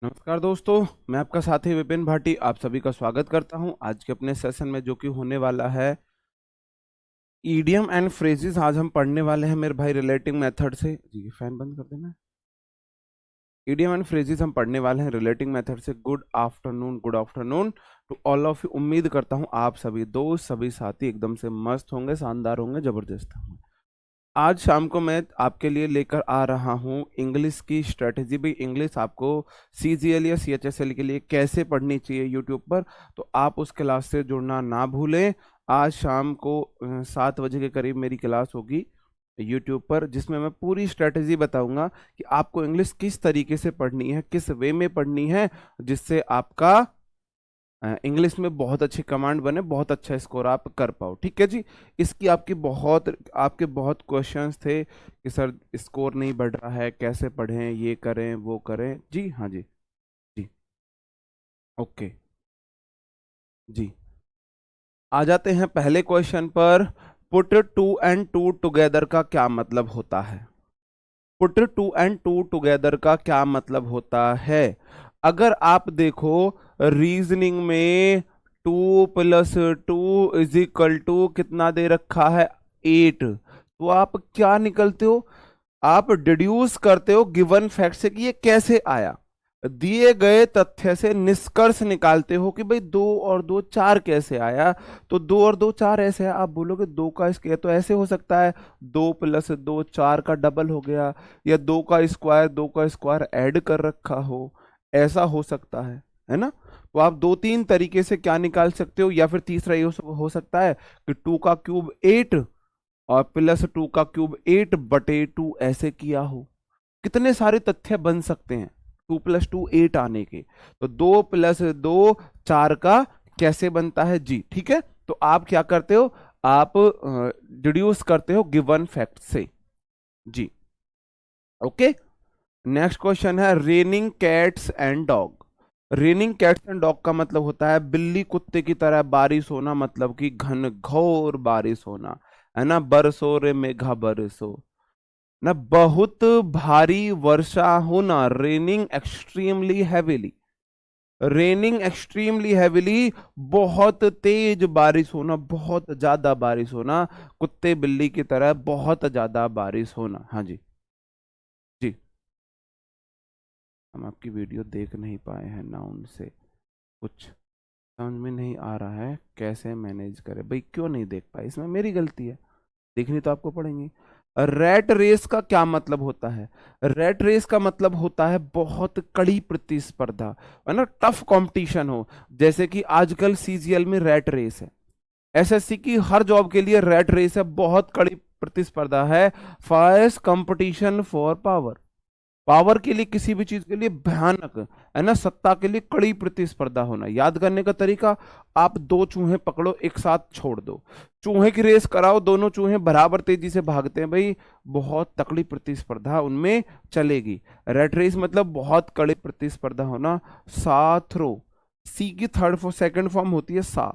नमस्कार दोस्तों, मैं आपका साथी विपिन भाटी आप सभी का स्वागत करता हूं आज के अपने सेशन में, जो कि होने वाला है ईडियम एंड फ्रेजेस। आज हम पढ़ने वाले हैं मेरे भाई रिलेटिंग मेथड से। जी फैन बंद कर देना। ईडियम एंड फ्रेजेस हम पढ़ने वाले हैं रिलेटिंग मेथड से। Good afternoon to all of you. उम्मीद करता हूं आप सभी दोस्त, सभी साथी एकदम से मस्त होंगे, शानदार होंगे, जबरदस्त होंगे। आज शाम को मैं आपके लिए लेकर आ रहा हूँ इंग्लिश की स्ट्रेटेजी। भी इंग्लिश आपको CGL या CHSL के लिए कैसे पढ़नी चाहिए यूट्यूब पर, तो आप उस क्लास से जुड़ना ना भूलें। आज शाम को 7 बजे के करीब मेरी क्लास होगी यूट्यूब पर, जिसमें मैं पूरी स्ट्रेटेजी बताऊंगा कि आपको इंग्लिश किस तरीके से पढ़नी है, किस वे में पढ़नी है, जिससे आपका इंग्लिश में बहुत अच्छी कमांड बने, बहुत अच्छा स्कोर आप कर पाओ। ठीक है जी। इसकी आपके बहुत क्वेश्चंस थे कि सर स्कोर नहीं बढ़ रहा है, कैसे पढ़ें, ये करें वो करें। जी हाँ जी। जी ओके जी। आ जाते हैं पहले क्वेश्चन पर। Put two and two together का क्या मतलब होता है? Put two and two together का क्या मतलब होता है? अगर आप देखो रीजनिंग में 2 + 2 = कितना दे रखा है? 8। तो आप क्या निकलते हो? आप डिड्यूस करते हो गिवन फैक्ट से कि ये कैसे आया। दिए गए तथ्य से निष्कर्ष निकालते हो कि भाई 2 और 2 4 कैसे आया। तो 2 और 2 4 ऐसे है, आप बोलोगे 2 का स्क्वायर तो ऐसे हो सकता है, 2 + 2 4 का डबल हो गया, या 2 का स्क्वायर ऐड कर रखा हो, ऐसा हो सकता है ना। तो आप 2 3 तरीके से क्या निकाल सकते हो, या फिर तीसरा ये हो सकता है कि 2 का क्यूब 8 और +2 का क्यूब 8/2 ऐसे किया हो। कितने सारे तथ्य बन सकते हैं 2 + 2 8 आने के। तो 2 + 2 4 का कैसे बनता है जी? ठीक है। तो आप क्या करते हो? आप डिड्यूस करते हो गिवन फैक्ट से। जी ओके। नेक्स्ट क्वेश्चन है raining cats and dog. Raining cats and dog का मतलब होता है बिल्ली कुत्ते की तरह बारिश होना, मतलब कि घन घोर बारिश होना, है ना। बरसो रे मेघा बरसो ना, बहुत भारी वर्षा होना, raining extremely heavily. Raining extremely heavily, बहुत तेज बारिश होना, बहुत ज्यादा बारिश होना, कुत्ते बिल्ली की तरह बहुत ज्यादा बारिश होना। हाँ जी। जी हम आपकी वीडियो देख नहीं पाए हैं नाउन से। कुछ समझ में नहीं आ रहा है, कैसे मैनेज करें भाई? क्यों नहीं देख पाए? इसमें मेरी गलती है, देखनी तो आपको पड़ेंगी। रेट रेस का क्या मतलब होता है? रेट रेस का मतलब होता है बहुत कड़ी प्रतिस्पर्धा, है ना, टफ कंपटीशन हो। जैसे कि आजकल CGL में रेट रेस है, SSC की हर जॉब के लिए रेट रेस है, बहुत कड़ी प्रतिस्पर्धा है। Fierce competition for power, power के लिए, किसी भी चीज के लिए भयानक, है ना, सत्ता के लिए कड़ी प्रतिस्पर्धा होना। याद करने का तरीका, आप 2 चूहे पकड़ो, एक साथ छोड़ दो, चूहे की रेस कराओ, दोनों चूहे बराबर तेजी से भागते हैं भाई, बहुत तकड़ी प्रतिस्पर्धा उनमें चलेगी। रेट रेस मतलब बहुत कड़ी प्रतिस्पर्धा होना। सा थ्रो, सी की सेकंड फॉर्म होती है सा।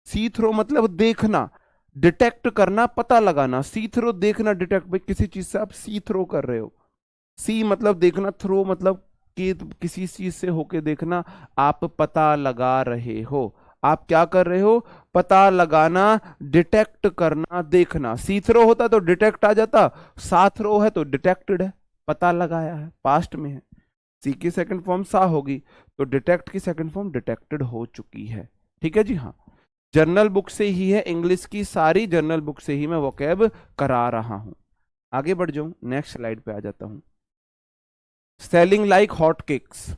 सी थ्रो मतलब देखना, डिटेक्ट करना, पता लगाना। सी थ्रो देखना, डिटेक्ट, भाई किसी चीज से आप सी थ्रो कर रहे हो। सी मतलब देखना, थ्रो मतलब कि किसी चीज से होके देखना, आप पता लगा रहे हो। आप क्या कर रहे हो? पता लगाना, डिटेक्ट करना, देखना। सी थ्रो होता तो डिटेक्ट आ जाता, सा थ्रो है तो डिटेक्टेड है, पता लगाया है, पास्ट में है। सी की सेकंड फॉर्म सा होगी, तो डिटेक्ट की सेकंड फॉर्म डिटेक्टेड हो चुकी है। ठीक है जी हाँ। जर्नल बुक से ही है, इंग्लिश की सारी जर्नल बुक से ही मैं वोकैब करा रहा हूं। आगे बढ़ जाऊं, नेक्स्ट स्लाइड पे आ जाता हूं। Selling like hot cakes.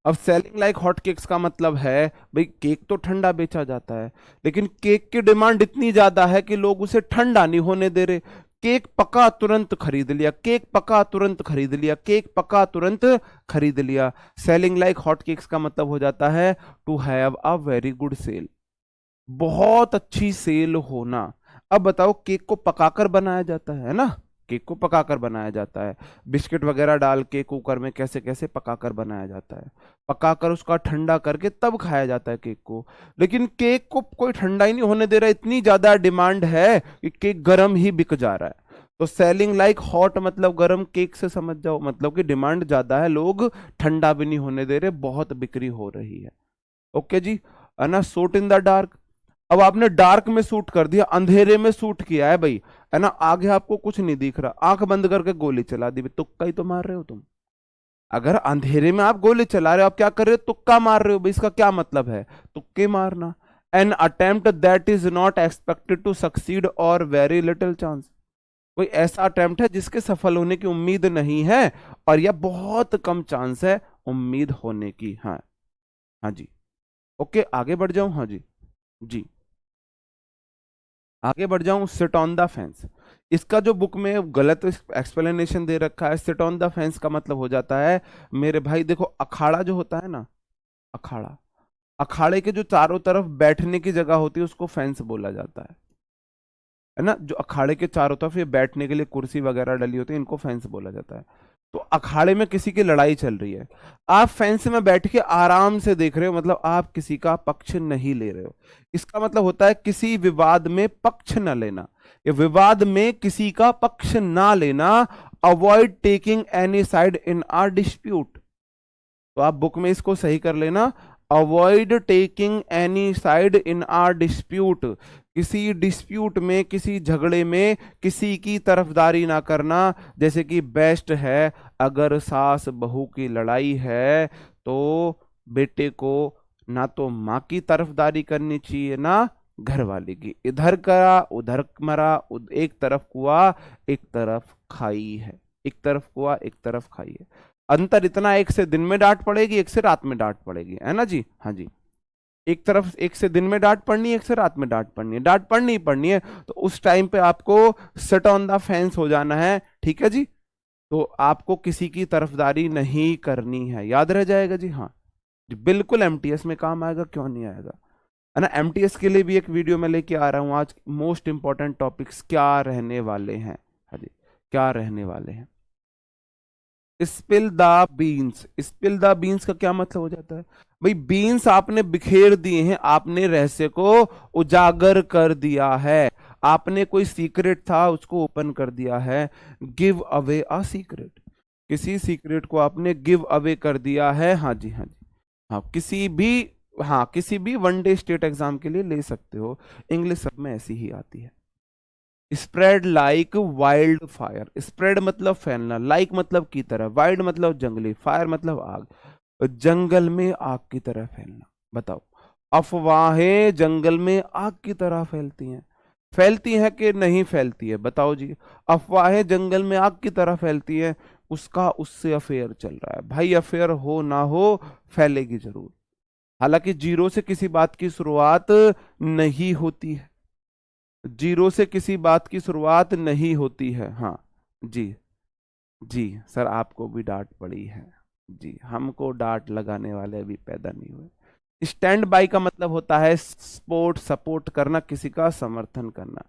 अब सेलिंग लाइक हॉट केक्स का मतलब है भाई केक तो ठंडा बेचा जाता है, लेकिन केक की डिमांड इतनी ज्यादा है कि लोग उसे ठंडा नहीं होने दे रहे। केक पका तुरंत खरीद लिया, केक पका तुरंत खरीद लिया, केक पका तुरंत खरीद लिया। सेलिंग लाइक हॉट केक्स का मतलब हो जाता है to have a very good sale, बहुत अच्छी सेल होना। अब बताओ, केक को पकाकर बनाया जाता है ना, केक को पकाकर बनाया जाता है, बिस्किट वगैरह डाल के कुकर में कैसे कैसे पकाकर बनाया जाता है, पकाकर उसका ठंडा करके तब खाया जाता है केक को। लेकिन केक को कोई ठंडा ही नहीं होने दे रहा, इतनी ज्यादा डिमांड है कि केक गर्म ही बिक जा रहा है। तो सेलिंग लाइक हॉट मतलब गर्म केक से समझ जाओ, मतलब कि डिमांड ज्यादा है, लोग ठंडा भी नहीं होने दे रहे, बहुत बिक्री हो रही है। ओके जी, है ना। सूट इन द डार्क, अब आपने डार्क में सूट कर दिया, अंधेरे में सूट किया है भाई, है ना, आगे आपको कुछ नहीं दिख रहा, आंख बंद करके गोली चला दी, तुक्का ही तो मार रहे हो तुम। अगर अंधेरे में आप गोली चला रहे हो, आप क्या कर रहे हो, तुक्का मार रहे हो भाई, इसका क्या मतलब है, तुक्के मारना। An attempt that is not expected to succeed और वेरी लिटिल चांस, कोई ऐसा अटेम्प्ट है जिसके सफल होने की उम्मीद नहीं है और या बहुत कम चांस है उम्मीद होने की। हाँ, हाँ जी। ओके, आगे बढ़ जाऊं, हाँ जी, जी आगे बढ़ जाऊं। सिट ऑन द फेंस, इसका जो बुक में गलत एक्सप्लेनेशन दे रखा है, सिट ऑन द फेंस का मतलब हो जाता है मेरे भाई, देखो अखाड़ा जो होता है ना, अखाड़ा, अखाड़े के जो चारों तरफ बैठने की जगह होती है उसको फेंस बोला जाता है ना, जो अखाड़े के चारों तरफ ये बैठने के लिए कुर्सी वगैरह डली होती है, इनको फेंस बोला जाता है। तो अखाड़े में किसी की लड़ाई चल रही है, आप फेंस में बैठ के आराम से देख रहे हो, मतलब आप किसी का पक्ष नहीं ले रहे हो, इसका मतलब होता है किसी विवाद में पक्ष न लेना, या विवाद में किसी का पक्ष ना लेना। Avoid taking any side in are dispute, तो आप बुक में इसको सही कर लेना, avoid taking any side in are dispute, किसी डिस्प्यूट में, किसी झगड़े में किसी की तरफदारी ना करना। जैसे कि बेस्ट है, अगर सास बहू की लड़ाई है तो बेटे को ना तो माँ की तरफदारी करनी चाहिए ना घर वाले की, इधर करा उधर मरा, एक तरफ कुआ एक तरफ खाई है, एक तरफ कुआ एक तरफ खाई है। अंतर इतना, एक से दिन में डांट पड़ेगी, एक से रात में डांट पड़ेगी, है ना जी, हाँ जी। एक तरफ एक से दिन में डांट पड़नी है, एक से रात में डांट पड़नी है, डांट पड़नी ही पड़नी है, तो उस टाइम पे आपको सेट ऑन द फेंस हो जाना है, ठीक है जी। तो आपको किसी की तरफदारी नहीं करनी है, याद रह जाएगा जी, हाँ जी, बिल्कुल एमटीएस में काम आएगा, क्यों नहीं आएगा, है ना। एमटीएस के लिए भी एक वीडियो में लेके आ रहा हूं आज, मोस्ट इंपॉर्टेंट टॉपिक्स क्या रहने वाले हैं, हाँ जी, क्या रहने वाले हैं। Spill the beans, spill the beans का क्या मतलब हो जाता है भाई, बीन्स आपने बिखेर दिए हैं, आपने रहस्य को उजागर कर दिया है, आपने कोई सीक्रेट था उसको ओपन कर दिया है। गिव अवे अ सीक्रेट, किसी सीक्रेट को आपने गिव अवे कर दिया है, हाँ जी, हाँ जी, हाँ किसी भी, हाँ किसी भी वनडे स्टेट एग्जाम के लिए ले सकते हो, इंग्लिश सब में ऐसी ही आती है। Spread like wild fire, spread मतलब फैलना, लाइक मतलब की तरह, वाइल्ड मतलब जंगली, फायर मतलब आग, जंगल में आग की तरह फैलना। बताओ, अफवाहें जंगल में आग की तरह फैलती हैं, फैलती हैं कि नहीं फैलती है, बताओ जी। अफवाहें जंगल में आग की तरह फैलती है, उसका उससे अफेयर चल रहा है भाई, अफेयर हो ना हो फैलेगी जरूर, हालांकि जीरो से किसी बात की शुरुआत नहीं होती है, जीरो से किसी बात की शुरुआत नहीं होती है, हाँ जी, जी सर आपको भी डांट पड़ी है, जी हमको डांट लगाने वाले अभी पैदा नहीं हुए। स्टैंड बाई का मतलब होता है सपोर्ट, सपोर्ट करना, किसी का समर्थन करना।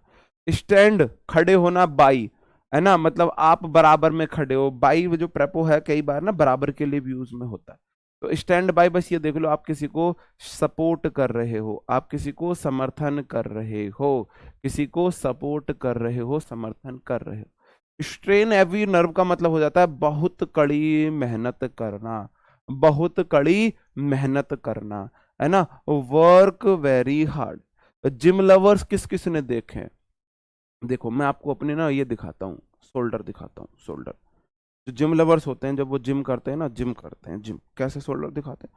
स्टैंड खड़े होना, बाई है ना, मतलब आप बराबर में खड़े हो, बाई जो प्रेपो है कई बार ना बराबर के लिए भी यूज में होता है। तो स्टैंड बाय बस ये देख लो, आप किसी को सपोर्ट कर रहे हो, आप किसी को समर्थन कर रहे हो, किसी को सपोर्ट कर रहे हो, समर्थन कर रहे हो। स्ट्रेन एवरी नर्व का मतलब हो जाता है बहुत कड़ी मेहनत करना, बहुत कड़ी मेहनत करना, है ना, work very hard. Gym lovers किस किस ने देखे हैं? देखो मैं आपको अपने ना ये दिखाता हूँ, शोल्डर दिखाता हूँ, शोल्डर। जो जिम लवर्स होते हैं जब वो जिम करते हैं ना, जिम करते हैं, जिम कैसे शोल्डर दिखाते हैं,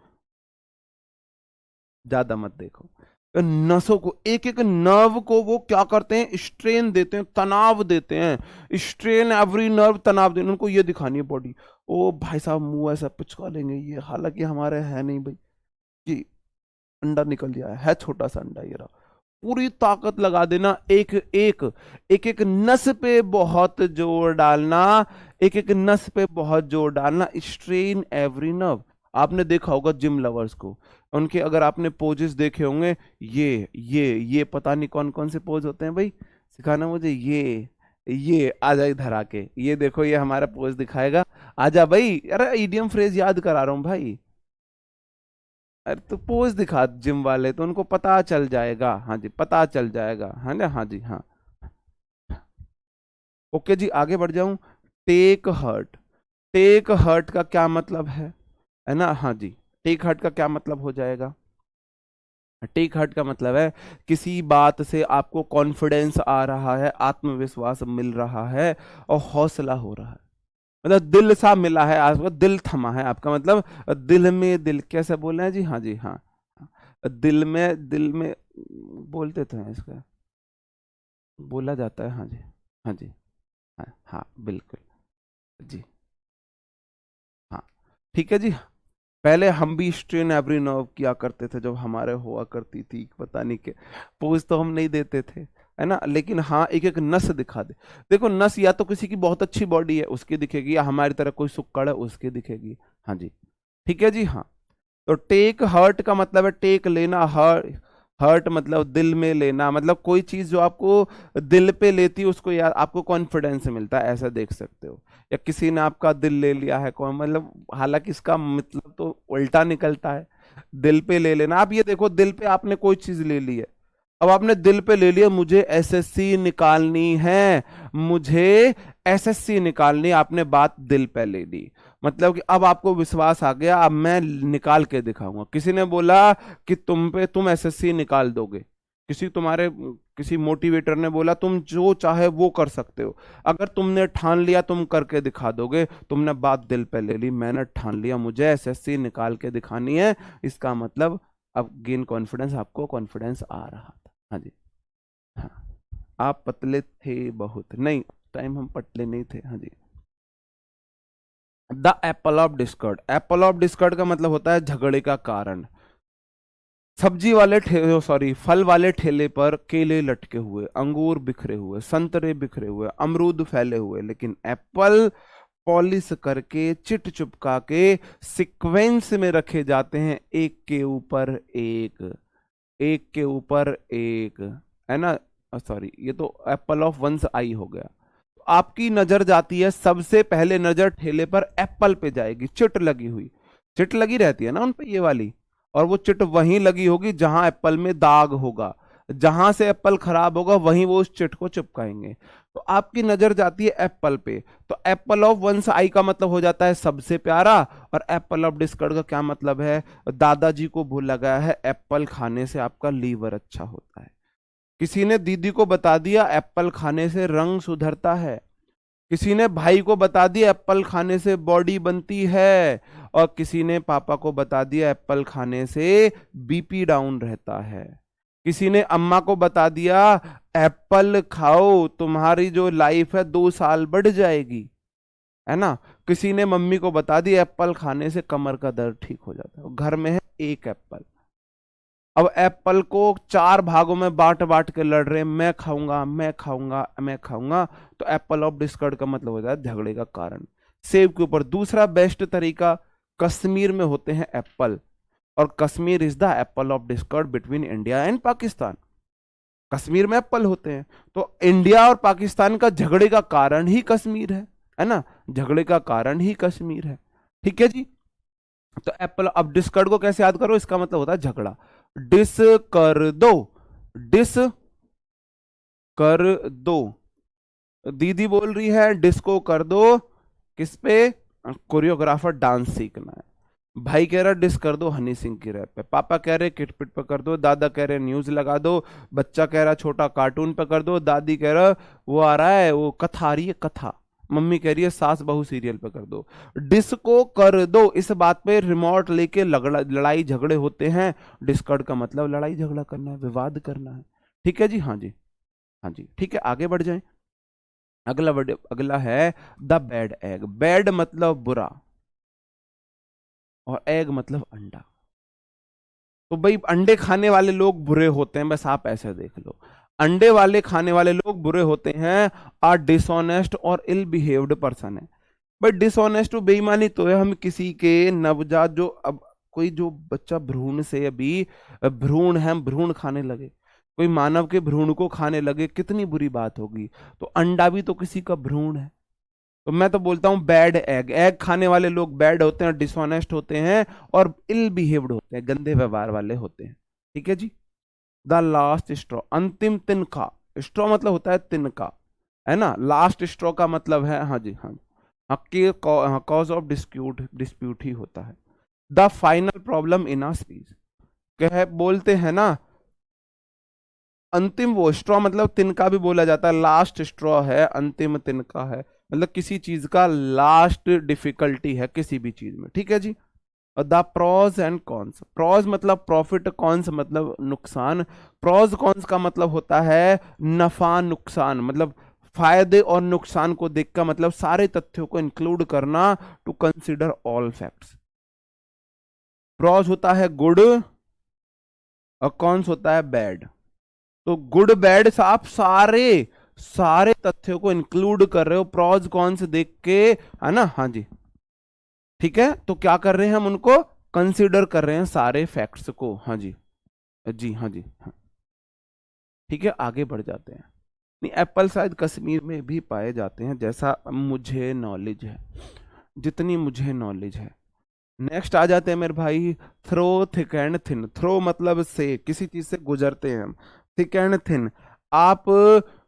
ज्यादा मत देखो, नसों को, एक एक नर्व को वो क्या करते हैं, स्ट्रेन देते हैं, तनाव देते हैं, स्ट्रेन एवरी नर्व, तनाव देते हैं, उनको ये दिखानी है बॉडी। ओ भाई साहब मुंह ऐसा पिचका लेंगे ये, हालांकि हमारे है नहीं भाई, ये अंडा निकल गया है छोटा सा अंडा, ये रहा, पूरी ताकत लगा देना, एक एक, एक एक नस पे बहुत जोर डालना, एक एक नस पे बहुत जोर डालना, स्ट्रेन एवरी नर्व। आपने देखा होगा जिम लवर्स को, उनके अगर आपने पोजेस देखे होंगे, ये पता नहीं कौन कौन से पोज होते हैं भाई, सिखाना मुझे, ये आजा इधर आके, ये देखो ये हमारा पोज दिखाएगा, आजा भाई, अरे इडियम फ्रेज याद करा रहा हूँ भाई, अरे तो पोज दिखा जिम वाले तो उनको पता चल जाएगा, हाँ जी पता चल जाएगा, है ना, हाँ जी हाँ। ओके जी, आगे बढ़ जाऊं। टेक हर्ट, टेक हर्ट का क्या मतलब है ना? हाँ जी, टेक हर्ट का क्या मतलब हो जाएगा? टेक हर्ट का मतलब है किसी बात से आपको कॉन्फिडेंस आ रहा है, आत्मविश्वास मिल रहा है और हौसला हो रहा है। मतलब दिल सा मिला है आपका, दिल थमा है आपका, मतलब दिल में दिल, कैसे बोल रहे हैं जी? हाँ जी, हाँ। दिल में बोलते तो हैं इसका, बोला जाता है। हाँ जी, हाँ जी, हाँ हाँ बिल्कुल जी, हाँ। ठीक है जी। पहले हम भी स्ट्रेन एवरी नर्व किया करते थे जब हमारे हुआ करती थी, पता नहीं के पोज तो हम नहीं देते थे, है ना? लेकिन हाँ, एक एक नस दिखा दे। देखो, नस या तो किसी की बहुत अच्छी बॉडी है उसकी दिखेगी, या हमारी तरह कोई सुक्कड़ है उसकी दिखेगी। हाँ जी, ठीक है जी, हाँ। तो टेक हर्ट का मतलब है टेक लेना, हर्ट, हर्ट मतलब दिल में लेना, मतलब कोई चीज जो आपको दिल पे लेती है उसको यार आपको कॉन्फिडेंस मिलता है, ऐसा देख सकते हो। या किसी ने आपका दिल ले लिया है, कौन, मतलब हालांकि इसका मतलब तो उल्टा निकलता है, दिल पे ले लेना। आप ये देखो, दिल पे आपने कोई चीज ले ली है, अब आपने दिल पे ले लिया, मुझे एसएससी निकालनी है, मुझे एसएससी निकालनी, आपने बात दिल पे ले ली। मतलब कि अब आपको विश्वास आ गया, अब मैं निकाल के दिखाऊंगा। किसी ने बोला कि तुम एसएससी निकाल दोगे, किसी मोटिवेटर ने बोला तुम जो चाहे वो कर सकते हो, अगर तुमने ठान लिया तुम करके दिखा दोगे, तुमने बात दिल पे ले ली, मैंने ठान लिया मुझे एसएससी निकाल के दिखानी है, इसका मतलब अब गेन कॉन्फिडेंस, आपको कॉन्फिडेंस आ रहा था। हाँ जी, हाँ। आप पतले थे बहुत, नहीं, टाइम हम पतले नहीं थे। हाँ जी। The apple of discord, apple of discord का मतलब होता है झगड़े का कारण। सब्जी वाले ठेले, सॉरी, फल वाले ठेले पर केले लटके हुए, अंगूर बिखरे हुए, संतरे बिखरे हुए, अमरूद फैले हुए, लेकिन एप्पल पॉलिश करके चिट चुपका के सीक्वेंस में रखे जाते हैं, एक के ऊपर एक, एक के ऊपर एक, है ना? सॉरी, ये तो एप्पल ऑफ वंस आई हो गया। आपकी नजर जाती है, सबसे पहले नजर ठेले पर एप्पल पे जाएगी, चिट लगी हुई, चिट लगी रहती है ना उन पे ये वाली, और वो चिट वहीं लगी होगी जहां एप्पल में दाग होगा, जहां से एप्पल खराब होगा वहीं वो उस चिट को चिपकाएंगे। तो आपकी नजर जाती है एप्पल पे, तो एप्पल ऑफ वंस आई का मतलब हो जाता है सबसे प्यारा, और एप्पल ऑफ डिस्कॉर्ड का क्या मतलब है? दादाजी को भूल गया है, एप्पल खाने से आपका लीवर अच्छा होता है। किसी ने दीदी को बता दिया एप्पल खाने से रंग सुधरता है, किसी ने भाई को बता दिया एप्पल खाने से बॉडी बनती है, और किसी ने पापा को बता दिया एप्पल खाने से बीपी डाउन रहता है। किसी ने अम्मा को बता दिया एप्पल खाओ, तुम्हारी जो लाइफ है 2 साल बढ़ जाएगी, है ना? किसी ने मम्मी को बता दिया एप्पल खाने से कमर का दर्द ठीक हो जाता है। घर में है एक एप्पल, अब एप्पल को 4 भागों में बांट बांट के लड़ रहे हैं, मैं खाऊंगा, मैं खाऊंगा, मैं खाऊंगा। तो एप्पल ऑफ डिस्कॉर्ड का मतलब होता है झगड़े का कारण। सेब के ऊपर दूसरा बेस्ट तरीका, कश्मीर में होते हैं एप्पल, और Kashmir is the apple of Discord between India and Pakistan. Kashmir में एप्पल होते हैं, तो इंडिया और पाकिस्तान का झगड़े का कारण ही कश्मीर है ना? झगड़े का कारण ही कश्मीर है। ठीक है जी। तो एप्पल, अब डिस्कॉर्ड को कैसे याद करो? इसका मतलब होता है झगड़ा। डिस कर दो, डिस कर दो, दीदी बोल रही है डिस्को कर दो, किस पे? कोरियोग्राफर डांस सीखना है। भाई कह रहा डिस कर दो हनी सिंह की रैप पे, पापा कह रहे किटपिट पे कर दो, दादा कह रहे न्यूज लगा दो, बच्चा कह रहा छोटा कार्टून पे कर दो, दादी कह रहा वो आ रहा है, वो कथा आ रही है कथा, मम्मी कह रही है सास बहू सीरियल पे कर दो। डिस्को कर दो, इस बात पे रिमोट लेके लड़ाई झगड़े होते हैं। डिस्कॉर्ड का मतलब लड़ाई झगड़ा करना है, विवाद करना है। ठीक है जी, हाँ जी, हाँ जी, ठीक है, आगे बढ़ जाएं। अगला वर्ड, अगला है द बैड एग। बैड मतलब बुरा, और एग मतलब अंडा। तो भाई अंडे खाने वाले लोग बुरे होते हैं, बस आप ऐसे देख लो, अंडे वाले खाने वाले लोग बुरे होते हैं, आर डिसऑनेस्ट और इल बिहेव्ड पर्सन है। बट डिसऑनेस्ट तो बेईमानी तो है, हम किसी के नवजात, जो अब कोई जो बच्चा भ्रूण से अभी भ्रूण है, हम भ्रूण खाने लगे, कोई मानव के भ्रूण को खाने लगे, कितनी बुरी बात होगी। तो अंडा भी तो किसी का भ्रूण है। तो मैं तो बोलता हूं बैड एग, एग खाने वाले लोग बैड होते हैं, डिसऑनेस्ट होते हैं, और इल बिहेव्ड होते हैं, गंदे व्यवहार वाले होते हैं। ठीक है जी। द लास्ट स्ट्रॉ, अंतिम तिनका, स्ट्रॉ मतलब होता है तिनका, है ना। लास्ट स्ट्रॉ का मतलब है, हाँ जी हाँ जी, हाँ कॉज ऑफ डिस्प्यूट ही होता है। The final problem in a speech, कह बोलते हैं ना, अंतिम वो स्ट्रॉ मतलब तिनका भी बोला जाता है, लास्ट स्ट्रॉ है, अंतिम तिनका है, मतलब किसी चीज का लास्ट डिफिकल्टी है किसी भी चीज में, ठीक है जी। The pros and cons, pros मतलब प्रॉफिट, कॉन्स मतलब नुकसान। प्रोज कॉन्स का मतलब होता है नफा नुकसान, मतलब फायदे और नुकसान को देखकर, मतलब सारे तथ्यों को इंक्लूड करना, टू कंसिडर ऑल फैक्ट्स। प्रोज होता है गुड और कॉन्स होता है बैड। तो गुड बैड आप सारे सारे तथ्यों को इंक्लूड कर रहे हो प्रोज कॉन्स देख के, है ना, हाँ जी। ठीक है, तो क्या कर रहे हैं हम, उनको कंसिडर कर रहे हैं सारे फैक्ट्स को, हाँ जी जी हाँ जी हाँ। ठीक है, आगे बढ़ जाते हैं। नहीं, एप्पल शायद कश्मीर में भी पाए जाते हैं, जैसा मुझे नॉलेज है, जितनी मुझे नॉलेज है। नेक्स्ट आ जाते हैं मेरे भाई, through thick and thin. Through मतलब से, किसी चीज से गुजरते हैं हम। थिक एंड थिन, आप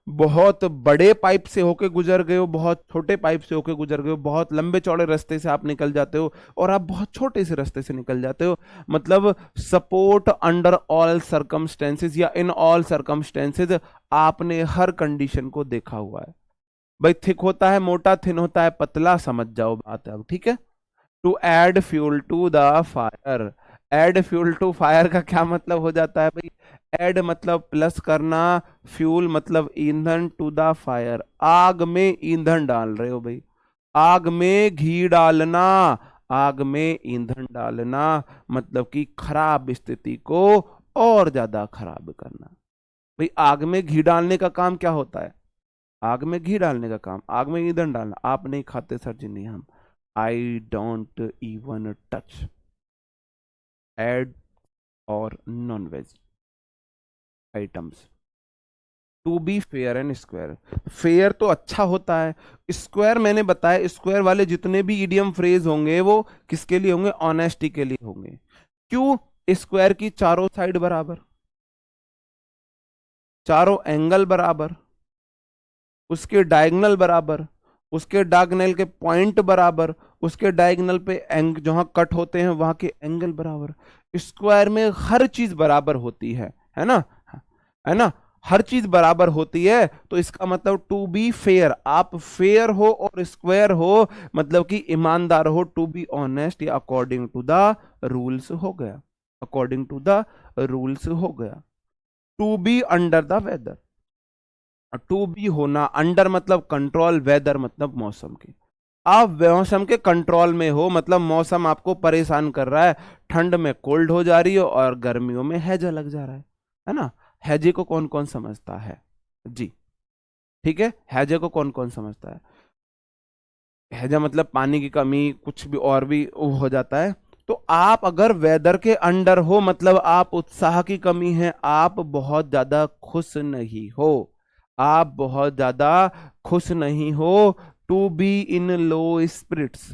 बहुत बड़े पाइप से होके गुजर गए हो, बहुत छोटे पाइप से होके गुजर गए हो, बहुत लंबे चौड़े रास्ते से आप निकल जाते हो, और आप बहुत छोटे से रास्ते से निकल जाते हो। मतलब सपोर्ट अंडर ऑल सर्कमस्टेंसेस या इन ऑल सर्कमस्टेंसेस, आपने हर कंडीशन को देखा हुआ है। भाई थिक होता है मोटा, थिन होता है पतला, समझ जाओ बात है अब, ठीक है। To add fuel to the fire, add fuel to fire का क्या मतलब हो जाता है भाई, एड मतलब प्लस करना, फ्यूल मतलब ईंधन, टू द फायर आग में ईंधन डाल रहे हो भाई, आग में घी डालना, आग में ईंधन डालना, मतलब कि खराब स्थिति को और ज्यादा खराब करना। भाई आग में घी डालने का काम क्या होता है, आग में घी डालने का काम, आग में ईंधन डालना। आप नहीं खाते सर जी, नहीं हम, I don't even touch egg और non veg items. To be fair and square, fair तो अच्छा होता है, स्क्वायर मैंने बताया, स्क्वायर वाले जितने भी इडियम फ्रेज होंगे वो किसके लिए होंगे, ऑनेस्टी के लिए होंगे। क्यों, स्क्वायर की चारों साइड बराबर, चारों एंगल बराबर, उसके डायगनल बराबर, उसके डायगनल के पॉइंट बराबर, उसके डायगनल पे जहां कट होते हैं वहां के एंगल बराबर। स्क्वायर में हर चीज बराबर होती है ना, है ना, हर चीज बराबर होती है। तो इसका मतलब टू बी फेयर, आप फेयर हो और स्क्वायर हो, मतलब कि ईमानदार हो, टू बी ऑनेस्ट या अकॉर्डिंग टू द रूल्स हो गया, अकॉर्डिंग टू द रूल्स हो गया। To be under the weather, to be होना, अंडर मतलब कंट्रोल, वेदर मतलब मौसम के, आप मौसम के कंट्रोल में हो, मतलब मौसम आपको परेशान कर रहा है, ठंड में कोल्ड हो जा रही हो और गर्मियों में हैजा लग जा रहा है ना। हैजे को कौन कौन समझता है जी, ठीक है, हैजे को कौन कौन समझता है। हैजा मतलब पानी की कमी, कुछ भी और भी हो जाता है। तो आप अगर वेदर के अंडर हो, मतलब आप उत्साह की कमी है, आप बहुत ज्यादा खुश नहीं हो, आप बहुत ज्यादा खुश नहीं हो। To be in low spirits,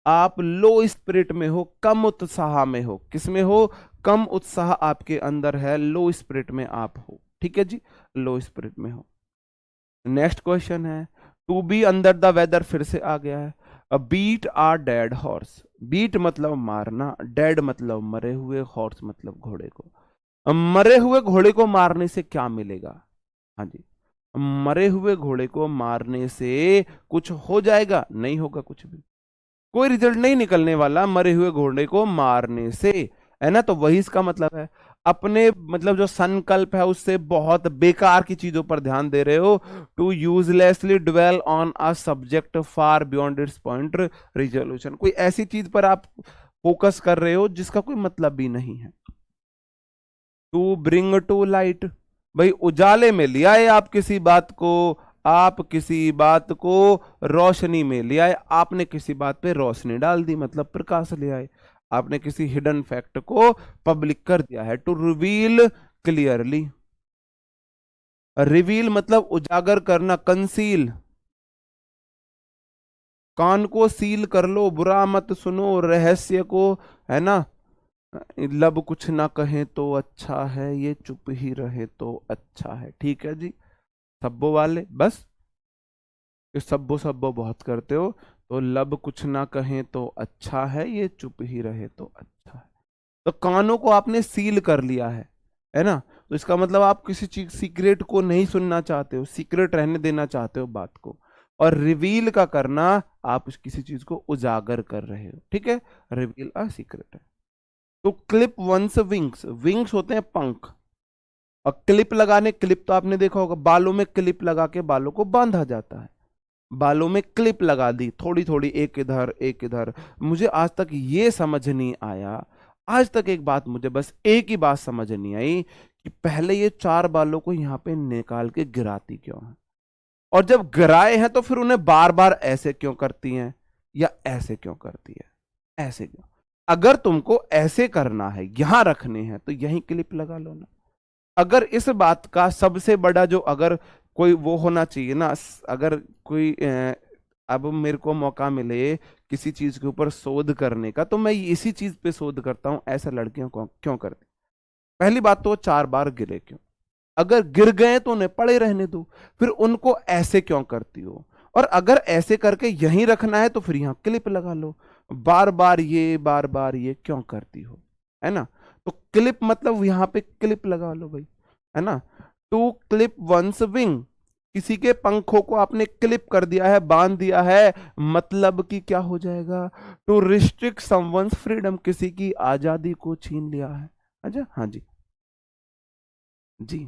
आप लो स्पिरिट में हो, कम उत्साह में हो, किसमें हो, कम उत्साह आपके अंदर है, लो स्पिरिट में आप हो, ठीक है जी, लो स्पिरिट में हो। नेक्स्ट क्वेश्चन है, to be under the weather फिर से आ गया है। Beat a dead horse, beat मतलब मारना, डेड मतलब मरे हुए, हॉर्स मतलब घोड़े को। मरे हुए घोड़े को मारने से क्या मिलेगा, हाँ जी, मरे हुए घोड़े को मारने से कुछ हो जाएगा, नहीं होगा कुछ भी, कोई रिजल्ट नहीं निकलने वाला मरे हुए घोड़े को मारने से, है ना। तो वही इसका मतलब है, अपने मतलब जो संकल्प है उससे बहुत बेकार की चीजों पर ध्यान दे रहे हो। To uselessly dwell on a subject far beyond its point resolution, कोई ऐसी चीज पर आप फोकस कर रहे हो जिसका कोई मतलब भी नहीं है। टू ब्रिंग टू लाइट, भाई उजाले में लिया है आप किसी बात को, आप किसी बात को रोशनी में ले आए, आपने किसी बात पे रोशनी डाल दी, मतलब प्रकाश ले आए, आपने किसी हिडन फैक्ट को पब्लिक कर दिया है। टू रिवील क्लियरली, रिवील मतलब उजागर करना, कंसील, कान को सील कर लो, बुरा मत सुनो रहस्य को, है ना, लब कुछ ना कहे तो अच्छा है, ये चुप ही रहे तो अच्छा है, ठीक है जी, सब्बो वाले बस। कि सब्बो सब्बो बहुत करते हो, तो लब कुछ ना कहें तो अच्छा है, ये चुप ही रहे तो अच्छा है। तो कानों को आपने सील कर लिया है ना? तो इसका मतलब आप किसी चीज सीक्रेट को नहीं सुनना चाहते हो, सीक्रेट रहने देना चाहते हो बात को। और रिवील का करना, आप किसी चीज को उजागर कर रहे हो, ठीक है? रिवील अ सीक्रेट है। तो क्लिप वंस विंग्स, विंग्स होते हैं पंख। और क्लिप लगाने, क्लिप तो आपने देखा होगा, बालों में क्लिप लगा के बालों को बांधा जाता है। बालों में क्लिप लगा दी, थोड़ी थोड़ी, एक इधर एक इधर। मुझे आज तक ये समझ नहीं आया, आज तक एक बात, मुझे बस एक ही बात समझ नहीं आई कि पहले ये चार बालों को यहां पे निकाल के गिराती क्यों है, और जब गिराए हैं तो फिर उन्हें बार बार ऐसे क्यों करती हैं, या ऐसे क्यों करती है, ऐसे क्यों? अगर तुमको ऐसे करना है, यहां रखने हैं, तो यहीं क्लिप लगा लो ना। अगर इस बात का सबसे बड़ा जो, अगर कोई वो होना चाहिए ना, अगर कोई अब मेरे को मौका मिले किसी चीज के ऊपर शोध करने का, तो मैं इसी चीज पे शोध करता हूं, ऐसा लड़कियां को क्यों करती। पहली बात तो, चार बार गिरे क्यों? अगर गिर गए तो उन्हें पड़े रहने दो, फिर उनको ऐसे क्यों करती हो? और अगर ऐसे करके यहीं रखना है तो फिर यहां क्लिप लगा लो। बार बार ये क्यों करती हो, है ना? तो क्लिप मतलब यहां पे क्लिप लगा लो भाई, है ना? टू क्लिप वंस विंग, किसी के पंखों को आपने क्लिप कर दिया है, बांध दिया है, मतलब कि क्या हो जाएगा? टू रिस्ट्रिक्ट समवंस फ्रीडम, किसी की आजादी को छीन लिया है। अच्छा, हाँ जी, जी।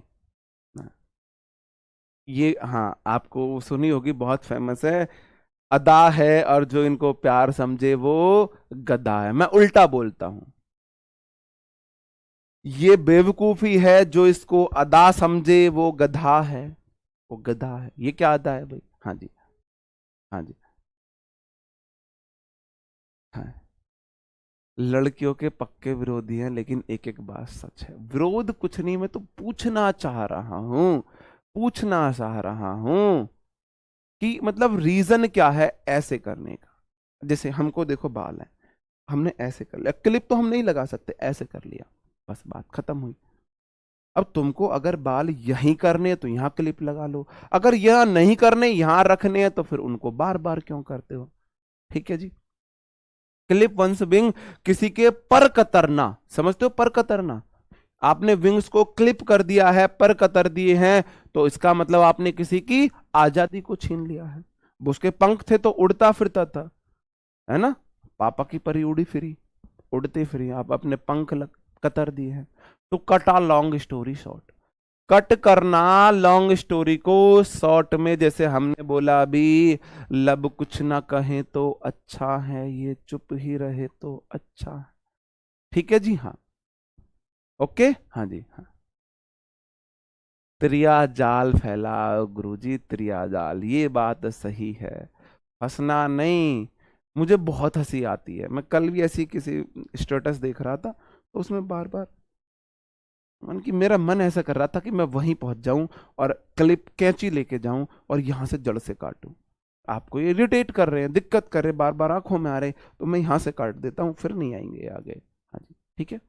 ये हाँ, आपको सुनी होगी, बहुत फेमस है। अदा है और जो इनको प्यार समझे वो गधा है। मैं उल्टा बोलता हूं, ये बेवकूफी है, जो इसको अदा समझे वो गधा है। वो गधा है, ये क्या अदा है भाई? हाँ जी, हाँ जी, हाँ। लड़कियों के पक्के विरोधी हैं, लेकिन एक एक बात सच है, विरोध कुछ नहीं, मैं तो पूछना चाह रहा हूं, पूछना चाह रहा हूं कि मतलब रीजन क्या है ऐसे करने का। जैसे हमको देखो, बाल है, हमने ऐसे कर लिया, क्लिप तो हम नहीं लगा सकते, ऐसे कर लिया, बस बात खत्म हुई। अब तुमको अगर बाल यहीं करने हैं तो यहां क्लिप लगा लो, अगर यह नहीं करने, यहां रखने हैं, तो फिर उनको बार बार क्यों करते हो? ठीक है जी। क्लिप वंस विंग, किसी के पर कतरना, समझते हो? पर कतरना, आपने विंग्स को क्लिप कर दिया है, पर कतर दिए हैं, तो इसका मतलब आपने किसी की आजादी को छीन लिया है। वो उसके पंख थे तो उड़ता फिरता था, है ना? पापा की परी उड़ी फिरी, उड़ते फिरी, आप अपने पंख कतर दिए हैं। तो कटा लॉन्ग स्टोरी शॉर्ट, कट करना लॉन्ग स्टोरी को शॉर्ट में, जैसे हमने बोला अभी, लब कुछ ना कहे तो अच्छा है, ये चुप ही रहे तो अच्छा है। ठीक है जी, हाँ, ओके, हाँ जी, हाँ। त्रिया जाल फैलाओ गुरुजी, त्रिया जाल, ये बात सही है, हंसना नहीं। मुझे बहुत हंसी आती है, मैं कल भी ऐसी किसी स्टेटस देख रहा था, तो उसमें बार बार मन की, मेरा मन ऐसा कर रहा था कि मैं वहीं पहुंच जाऊं और क्लिप कैंची लेके जाऊं और यहां से जड़ से काटूं। आपको ये इरिटेट कर रहे हैं, दिक्कत कर रहे हैं, बार बार आंखों में आ रहे, तो मैं यहां से काट देता हूं, फिर नहीं आएंगे आगे। हाँ जी, ठीक है।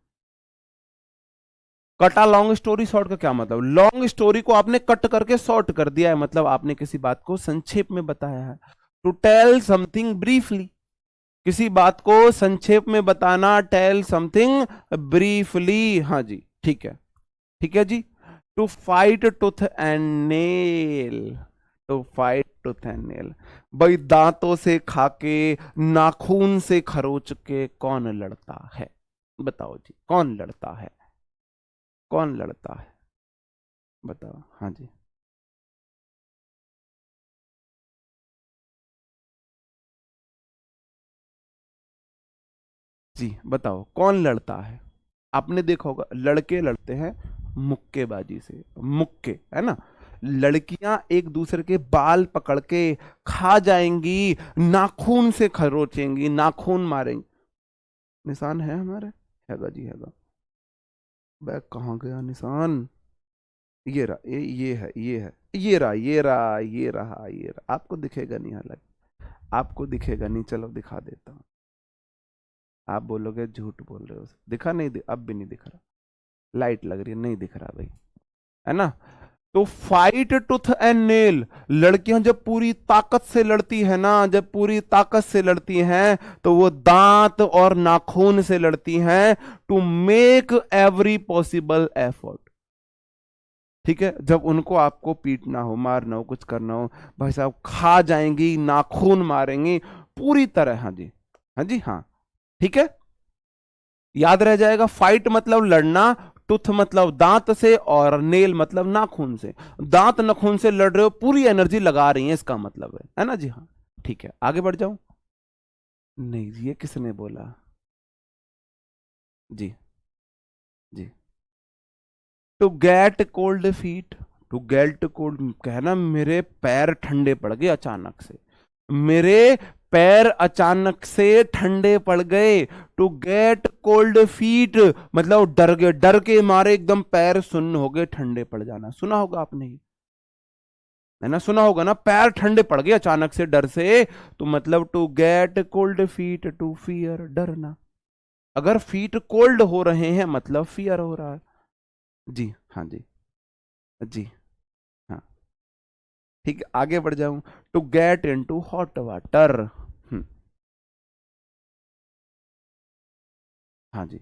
कटा लॉन्ग स्टोरी शॉर्ट का क्या मतलब? लॉन्ग स्टोरी को आपने कट करके शॉर्ट कर दिया है, मतलब आपने किसी बात को संक्षेप में बताया है। टू टेल समथिंग ब्रीफली, किसी बात को संक्षेप में बताना, टेल समथिंग ब्रीफली, हाँ जी, ठीक है, ठीक है जी। To fight tooth and nail, to fight tooth and nail, भाई दांतों से खाके, नाखून से खरोच के कौन लड़ता है? बताओ जी, कौन लड़ता है? कौन लड़ता है? बताओ, हाँ जी, जी बताओ, कौन लड़ता है? आपने देखा होगा, लड़के लड़ते हैं मुक्केबाजी से, मुक्के, है ना? लड़कियां एक दूसरे के बाल पकड़ के खा जाएंगी, नाखून से खरोचेंगी, नाखून मारेंगी। निशान है हमारे, हैगा जी, हैगा। बैग कहाँ गया निशान? ये रहा, ये है, ये है, ये रहा, ये रहा, ये रहा, ये रहा। आपको दिखेगा नहीं, हालांकि आपको दिखेगा नहीं, चलो दिखा देता हूँ। आप बोलोगे झूठ बोल रहे हो, दिखा नहीं? अब भी नहीं दिख रहा, लाइट लग रही है, नहीं दिख रहा भाई, है ना? तो फाइट टूथ एंड नेल, लड़कियां जब पूरी ताकत से लड़ती है ना, जब पूरी ताकत से लड़ती हैं तो वो दांत और नाखून से लड़ती हैं, to make every possible effort. ठीक है, जब उनको आपको पीटना हो, मारना हो, कुछ करना हो, भाई साहब खा जाएंगी, नाखून मारेंगी पूरी तरह। हाँ जी, हाँ जी, हाँ, ठीक है, याद रह जाएगा। फाइट मतलब लड़ना, टूथ मतलब दांत से, और नेल मतलब नाखून से। दांत नाखून से लड़ रहे हो, पूरी एनर्जी लगा रही है, इसका मतलब है ना जी। हाँ, ठीक है, आगे बढ़ जाऊं। नहीं जी, ये किसने बोला? जी, जी। To get cold feet, to get cold कहना मेरे पैर ठंडे पड़ गए अचानक से, मेरे पैर अचानक से ठंडे पड़ गए। टू गेट कोल्ड फीट मतलब डर गए, डर के मारे एकदम पैर सुन्न हो गए, ठंडे पड़ जाना, सुना होगा आपने ही, है ना, सुना होगा ना, पैर ठंडे पड़ गए अचानक से डर से। तो मतलब to get cold feet, to fear, डरना। अगर फीट कोल्ड हो रहे हैं मतलब फियर हो रहा है। जी, हाँ जी, जी, हाँ, ठीक है, आगे बढ़ जाऊं। To get into hot water. हाँ जी,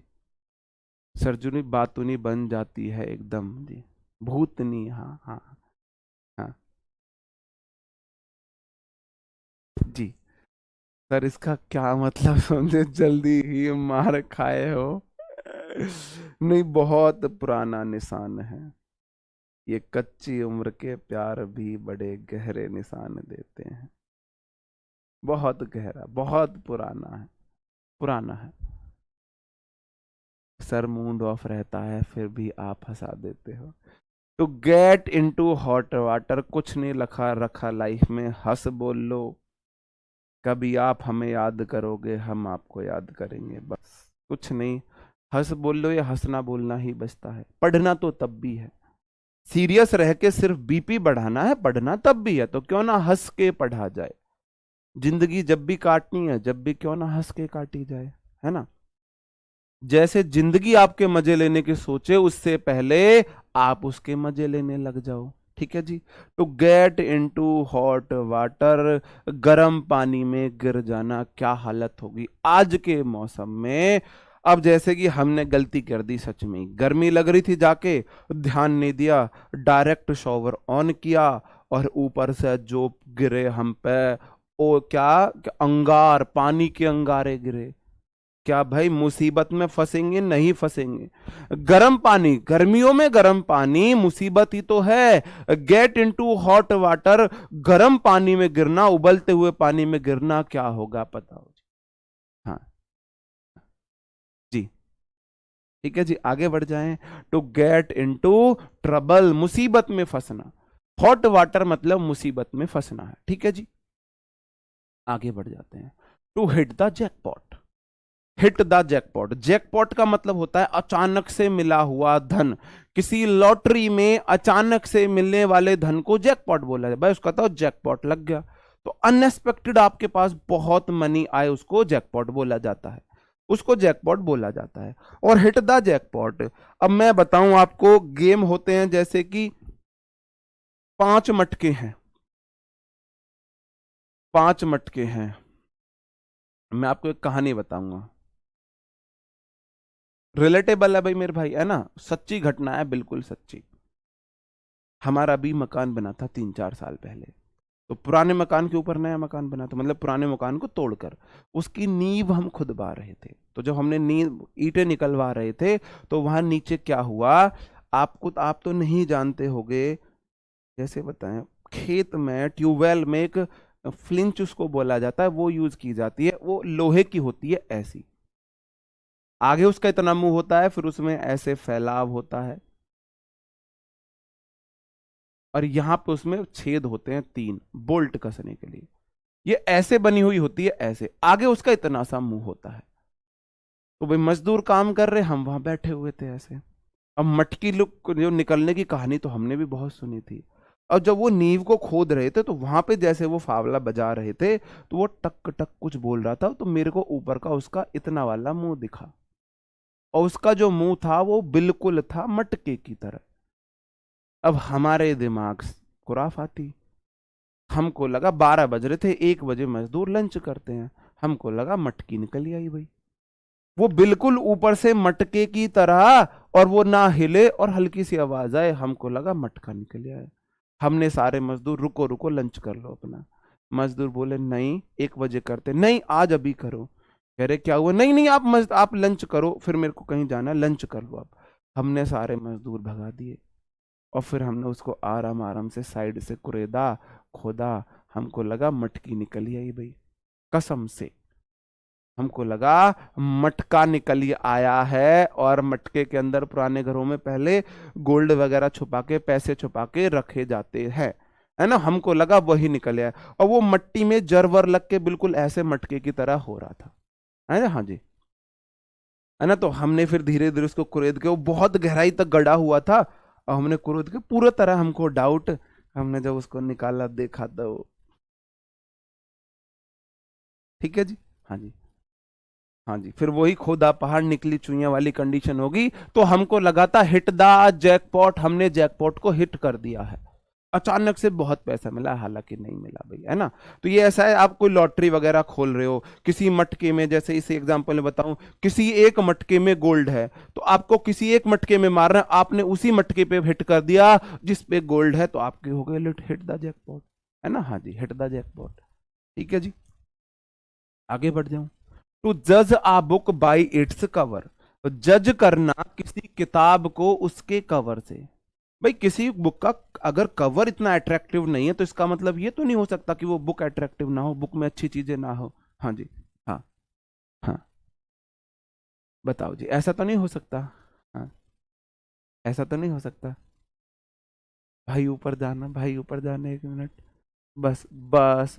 सर्जुनी बातुनी बन जाती है एकदम जी, भूतनी, हाँ हाँ, हाँ जी। सर इसका क्या मतलब समझे, जल्दी ही मार खाए हो? नहीं, बहुत पुराना निशान है, ये कच्ची उम्र के प्यार भी बड़े गहरे निशान देते हैं। बहुत गहरा, बहुत पुराना है, पुराना है। सर मूड ऑफ रहता है फिर भी आप हंसा देते हो। To get into hot water, कुछ नहीं रखा रखा लाइफ में, हंस बोल लो। कभी आप हमें याद करोगे, हम आपको याद करेंगे, बस कुछ नहीं। हंस बोल लो, या हंसना बोलना ही बचता है। पढ़ना तो तब भी है, सीरियस रह के सिर्फ बीपी बढ़ाना है, पढ़ना तब भी है, तो क्यों ना हंस के पढ़ा जाए। जिंदगी जब भी काटनी है, जब भी क्यों ना हंस के काटी जाए, है ना। जैसे जिंदगी आपके मजे लेने की सोचे, उससे पहले आप उसके मजे लेने लग जाओ। ठीक है जी। To get into hot water, गर्म पानी में गिर जाना, क्या हालत होगी आज के मौसम में। अब जैसे कि हमने गलती कर दी, सच में गर्मी लग रही थी, जाके ध्यान नहीं दिया, डायरेक्ट शॉवर ऑन किया, और ऊपर से जो गिरे हम पे, ओ क्या अंगार, पानी के अंगारे गिरे। क्या भाई मुसीबत में फंसेंगे? नहीं फंसेंगे। गर्म पानी, गर्मियों में गर्म पानी मुसीबत ही तो है। गेट इनटू हॉट वाटर, गर्म पानी में गिरना, उबलते हुए पानी में गिरना, क्या होगा पता हो जी। हाँ जी, ठीक है जी, आगे बढ़ जाएं। टू गेट इनटू ट्रबल, मुसीबत में फंसना। हॉट वाटर मतलब मुसीबत में फंसना है। ठीक है जी, आगे बढ़ जाते हैं। To hit the jackpot, hit the jackpot, jackpot का मतलब होता है अचानक से मिला हुआ धन। किसी लॉटरी में अचानक से मिलने वाले धन को जैकपॉट बोला जाए, भाई उसका तो जैकपॉट लग गया। तो अनएक्सपेक्टेड आपके पास बहुत मनी आए, उसको जैकपॉट बोला जाता है, उसको जैकपॉट बोला जाता है। और हिट द जैकपॉट, अब मैं बताऊं आपको, गेम होते हैं जैसे कि 5 मटके हैं, 5 मटके हैं। मैं आपको एक कहानी बताऊंगा, रिलेटेबल है भाई मेरे भाई, है ना, सच्ची घटना है, बिल्कुल सच्ची। हमारा भी मकान बना था 3-4 साल पहले। तो पुराने मकान के ऊपर नया मकान बना था, मतलब पुराने मकान को तोड़कर उसकी नींव हम खुद बा रहे थे। तो जब हमने नींव ईंटें निकलवा रहे थे, तो वहां नीचे क्या हुआ, आपको, आप तो नहीं जानते होगे, जैसे बताएं, खेत में ट्यूबवेल में एक फ्लिंच उसको बोला जाता है, वो यूज की जाती है, वो लोहे की होती है ऐसी, आगे उसका इतना मुंह होता है, फिर उसमें ऐसे फैलाव होता है, और यहां पे उसमें छेद होते हैं 3 बोल्ट कसने के लिए। ये ऐसे बनी हुई होती है, ऐसे आगे उसका इतना सा मुंह होता है। तो भाई मजदूर काम कर रहे, हम वहां बैठे हुए थे ऐसे। अब मटकी लुक जो निकलने की कहानी तो हमने भी बहुत सुनी थी। और जब वो नींव को खोद रहे थे, तो वहां पे जैसे वो फावला बजा रहे थे, तो वो टक टक कुछ बोल रहा था, तो मेरे को ऊपर का उसका इतना वाला मुंह दिखा, और उसका जो मुंह था वो बिल्कुल था मटके की तरह। अब हमारे दिमाग खुराफाती, हमको लगा 12 बज रहे थे, 1 बजे मजदूर लंच करते हैं, हमको लगा मटकी निकल आई भाई, वो बिल्कुल ऊपर से मटके की तरह, और वो ना हिले और हल्की सी आवाज आए, हमको लगा मटका निकल आया। हमने सारे मजदूर, रुको रुको लंच कर लो अपना। मजदूर बोले नहीं 1 बजे करते, नहीं आज अभी करो। कह रहे क्या हुआ, नहीं नहीं आप लंच करो, फिर मेरे को कहीं जाना है, लंच कर लो आप। हमने सारे मजदूर भगा दिए, और फिर हमने उसको आराम आराम से साइड से कुरेदा, खोदा, हमको लगा मटकी निकली आई भाई, कसम से हमको लगा मटका निकल आया है। और मटके के अंदर पुराने घरों में पहले गोल्ड वगैरह छुपा के, पैसे छुपा के रखे जाते हैं, है ना, हमको लगा वही निकल आया, और वो मट्टी में जरवर लग के बिल्कुल ऐसे मटके की तरह हो रहा था, है ना, हाँ जी, है ना। तो हमने फिर धीरे धीरे उसको कुरेद के, वो बहुत गहराई तक गड़ा हुआ था, और हमने कुरेद के पूरा तरह, हमको डाउट, हमने जब उसको निकाला देखा तो ठीक है जी, हाँ जी, हाँ जी, फिर वही खोदा पहाड़ निकली चुईया वाली कंडीशन होगी। तो हमको लगा था हिट द जैकपॉट, हमने जैकपॉट को हिट कर दिया है, अचानक से बहुत पैसा मिला, हालांकि नहीं मिला भाई, है ना। तो ये ऐसा है, आप कोई लॉटरी वगैरह खोल रहे हो, किसी मटके में, जैसे इस एग्जांपल में बताऊं, किसी एक मटके में गोल्ड है, तो आपको किसी एक मटके में मारना है, आपने उसी मटके पे हिट कर दिया जिस पे गोल्ड है, तो आपके हो गए हिट द जैकपॉट, है ना, हाँ जी, हिट द जैकपॉट। ठीक है जी, आगे बढ़ जाऊं। टू जज आ बुक बाई इट्स कवर, तो जज करना किसी किताब को उसके कवर से। भाई किसी बुक का अगर कवर इतना अट्रैक्टिव नहीं है, तो इसका मतलब ये तो नहीं हो सकता कि वो बुक अट्रैक्टिव ना हो, बुक में अच्छी चीजें ना हो। हाँ जी, हाँ, हाँ, बताओ जी, ऐसा तो नहीं हो सकता। हाँ, ऐसा तो नहीं हो सकता। भाई ऊपर जाना, भाई ऊपर जाना, 1 मिनट, बस बस।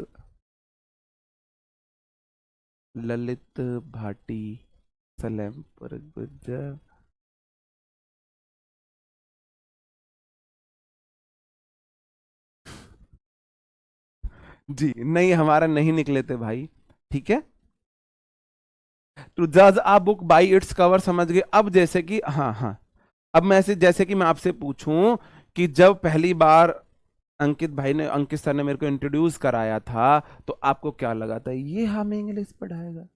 ललित भाटी सलेम पर गुज्जर। जी नहीं, हमारा नहीं निकले थे भाई, ठीक है। तो जज आ बुक बाई इट्स कवर, समझ गए। अब जैसे कि, हाँ हाँ, अब मैं ऐसे, जैसे कि मैं आपसे पूछूं कि जब पहली बार अंकित सर ने मेरे को इंट्रोड्यूस कराया था, तो आपको क्या लगा था, ये हमें इंग्लिश पढ़ाएगा,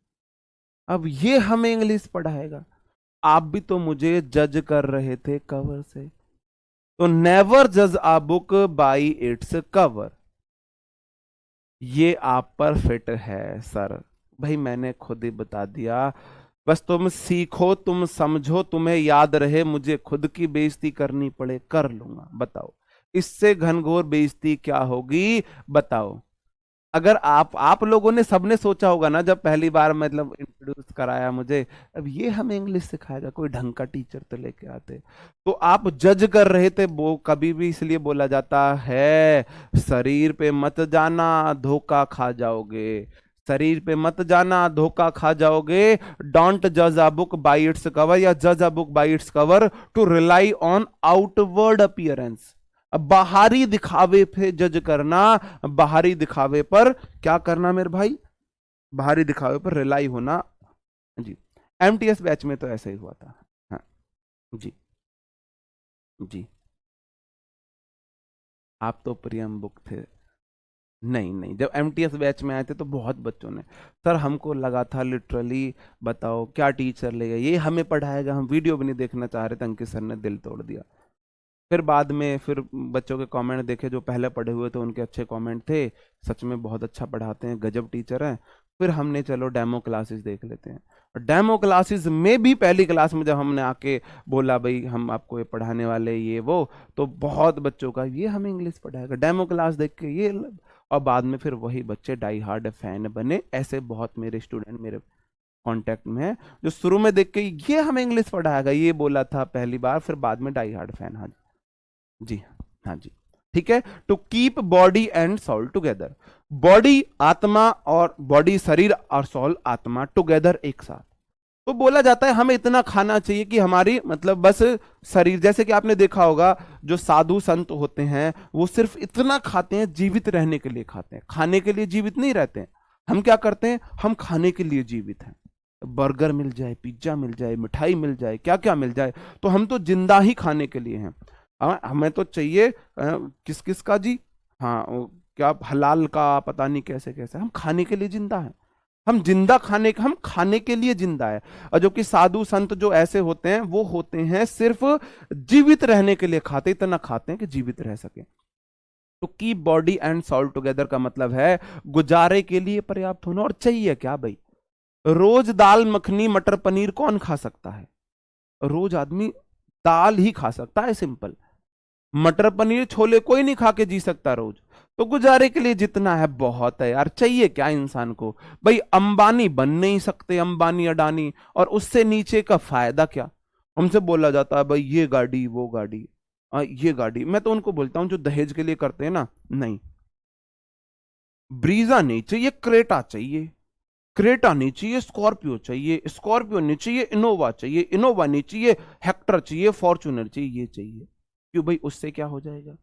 अब ये हमें इंग्लिश पढ़ाएगा। आप भी तो मुझे जज कर रहे थे कवर से। तो नेवर जज आ बुक बाई इट्स कवर, ये आप पर फिट है सर। भाई मैंने खुद ही बता दिया, बस तुम सीखो, तुम समझो, तुम्हें याद रहे, मुझे खुद की बेइज्जती करनी पड़े कर लूंगा, बताओ इससे घनघोर बेइज्जती क्या होगी, बताओ। अगर आप लोगों ने, सबने सोचा होगा ना, जब पहली बार मतलब इंट्रोड्यूस कराया मुझे, अब ये हमें इंग्लिश सिखाएगा, कोई ढंग का टीचर तो लेके आते। तो आप जज कर रहे थे, वो कभी भी इसलिए बोला जाता है, शरीर पे मत जाना धोखा खा जाओगे, शरीर पे मत जाना धोखा खा जाओगे। डोंट जज a book by its cover, या जज a book by its cover to rely on outward appearance. अब बाहरी दिखावे पे जज करना, बाहरी दिखावे पर क्या करना मेरे भाई, बाहरी दिखावे पर रिलाई होना। जी, एमटीएस बैच में तो ऐसा ही हुआ था। हाँ जी, जी, आप तो प्रियम बुक थे। नहीं नहीं, जब एमटीएस बैच में आए थे तो बहुत बच्चों ने, सर हमको लगा था लिटरली, बताओ क्या टीचर लेगा, ये हमें पढ़ाएगा, हम वीडियो भी नहीं देखना चाह रहे थे, अंकित सर ने दिल तोड़ दिया। फिर बाद में फिर बच्चों के कमेंट देखे, जो पहले पढ़े हुए थे उनके अच्छे कमेंट थे, सच में बहुत अच्छा पढ़ाते हैं, गजब टीचर हैं। फिर हमने चलो डेमो क्लासेस देख लेते हैं, और डेमो क्लासेस में भी पहली क्लास में जब हमने आके बोला भाई हम आपको ये पढ़ाने वाले ये वो, तो बहुत बच्चों का ये हमें इंग्लिश पढ़ाएगा, डेमो क्लास देख के ये और बाद में फिर वही बच्चे डाई हार्ड फैन बने। ऐसे बहुत मेरे स्टूडेंट मेरे कांटेक्ट में है, जो शुरू में देख के ये हमें इंग्लिश पढ़ाएगा ये बोला था पहली बार, फिर बाद में डाई हार्ड फैन। हाँ जी, हाँ जी, ठीक है। To keep body and soul together, body आत्मा, और बॉडी शरीर और सोल आत्मा टुगेदर एक साथ। तो बोला जाता है हमें इतना खाना चाहिए कि हमारी मतलब बस शरीर, जैसे कि आपने देखा होगा जो साधु संत होते हैं वो सिर्फ इतना खाते हैं, जीवित रहने के लिए खाते हैं, खाने के लिए जीवित नहीं रहते हैं। हम क्या करते हैं, हम खाने के लिए जीवित हैं। बर्गर मिल जाए, पिज्जा मिल जाए, मिठाई मिल जाए, क्या क्या मिल जाए, तो हम तो जिंदा ही खाने के लिए हैं। हमें तो चाहिए किस किस का जी, हाँ क्या हलाल का, पता नहीं कैसे कैसे, हम खाने के लिए जिंदा हैं। हम जिंदा खाने, हम खाने के लिए जिंदा है। और जो कि साधु संत जो ऐसे होते हैं, वो होते हैं सिर्फ जीवित रहने के लिए खाते, इतना खाते हैं कि जीवित रह सके। तो keep body and soul together का मतलब है गुजारे के लिए पर्याप्त होना। और चाहिए क्या भाई, रोज दाल मखनी मटर पनीर कौन खा सकता है? रोज आदमी दाल ही खा सकता है, सिंपल। मटर पनीर छोले कोई नहीं खा के जी सकता रोज। तो गुजारे के लिए जितना है बहुत है यार, चाहिए क्या इंसान को? भाई अंबानी बन नहीं सकते, अंबानी अडानी, और उससे नीचे का फायदा क्या? हमसे बोला जाता है भाई ये गाड़ी वो गाड़ी, ये गाड़ी। मैं तो उनको बोलता हूं जो दहेज के लिए करते हैं ना, नहीं, ब्रीजा नहीं चाहिए, क्रेटा चाहिए। क्रेटा नहीं चाहिए, स्कॉर्पियो चाहिए। स्कॉर्पियो नहीं चाहिए, इनोवा चाहिए। इनोवा नहीं चाहिए, हेक्टर चाहिए, फॉर्चूनर चाहिए। ये चाहिए क्यों भाई? उससे क्या हो जाएगा?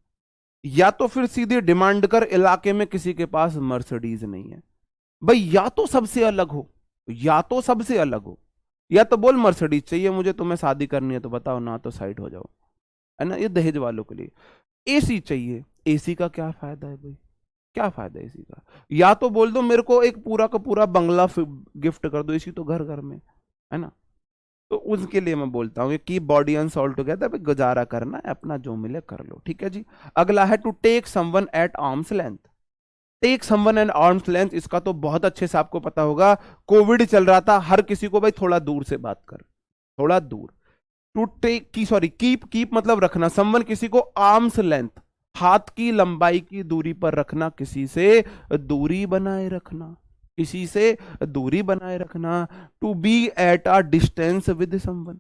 या तो फिर सीधे डिमांड कर, इलाके में किसी के पास मर्सिडीज नहीं है भाई, या तो सबसे अलग हो, या तो सबसे अलग हो, या तो बोल मर्सिडीज चाहिए मुझे, तुम्हें शादी करनी है तो बताओ, ना तो साइड हो जाओ। है ना? ये दहेज वालों के लिए। एसी चाहिए, एसी का क्या फायदा है भाई? क्या फायदा है एसी का? या तो बोल दो मेरे को एक पूरा का पूरा बंगला गिफ्ट कर दो, एसी तो घर घर में है ना। तो उसके लिए मैं बोलता हूँ कि बॉडी एंड सोल टुगेदर, भाई गुजारा करना है, अपना जो मिले कर लो, ठीक है जी। अगला है to take someone at arm's length. Take someone at arm's length, इसका तो बहुत अच्छे से आपको पता होगा। कोविड चल रहा था, हर किसी को भाई थोड़ा दूर से बात कर, थोड़ा दूर। टू टेक की सॉरी कीप, कीप मतलब रखना, समवन किसी को, आर्म्स लेंथ हाथ की लंबाई की दूरी पर रखना, किसी से दूरी बनाए रखना, किसी से दूरी बनाए रखना। To be at a distance with someone,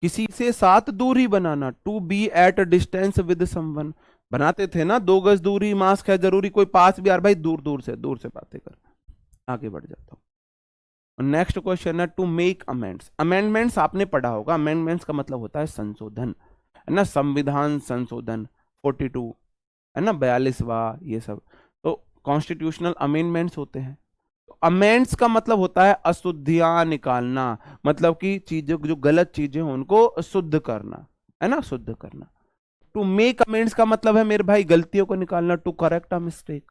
किसी से साथ दूरी बनाना। To be at distance with someone, बनाते थे ना 2 गज दूरी, मास्क है जरूरी, कोई पास भी आ रहा भाई दूर दूर से बातें कर। आगे बढ़ जाता हूँ। नेक्स्ट क्वेश्चन है टू मेक अमेंड्स। अमेंडमेंट्स आपने पढ़ा होगा, अमेंडमेंट्स का मतलब होता है संशोधन, है ना। संविधान संशोधन 42, है ना, 42वां, ये सब तो कॉन्स्टिट्यूशनल अमेंडमेंट्स होते हैं। अमेंड्स का मतलब होता है अशुद्धियां निकालना, मतलब कि चीजों, जो गलत चीजें हैं उनको शुद्ध करना, है ना, शुद्ध करना। टू मेक अमेंड्स का मतलब है मेरे भाई गलतियों को निकालना, to correct a mistake,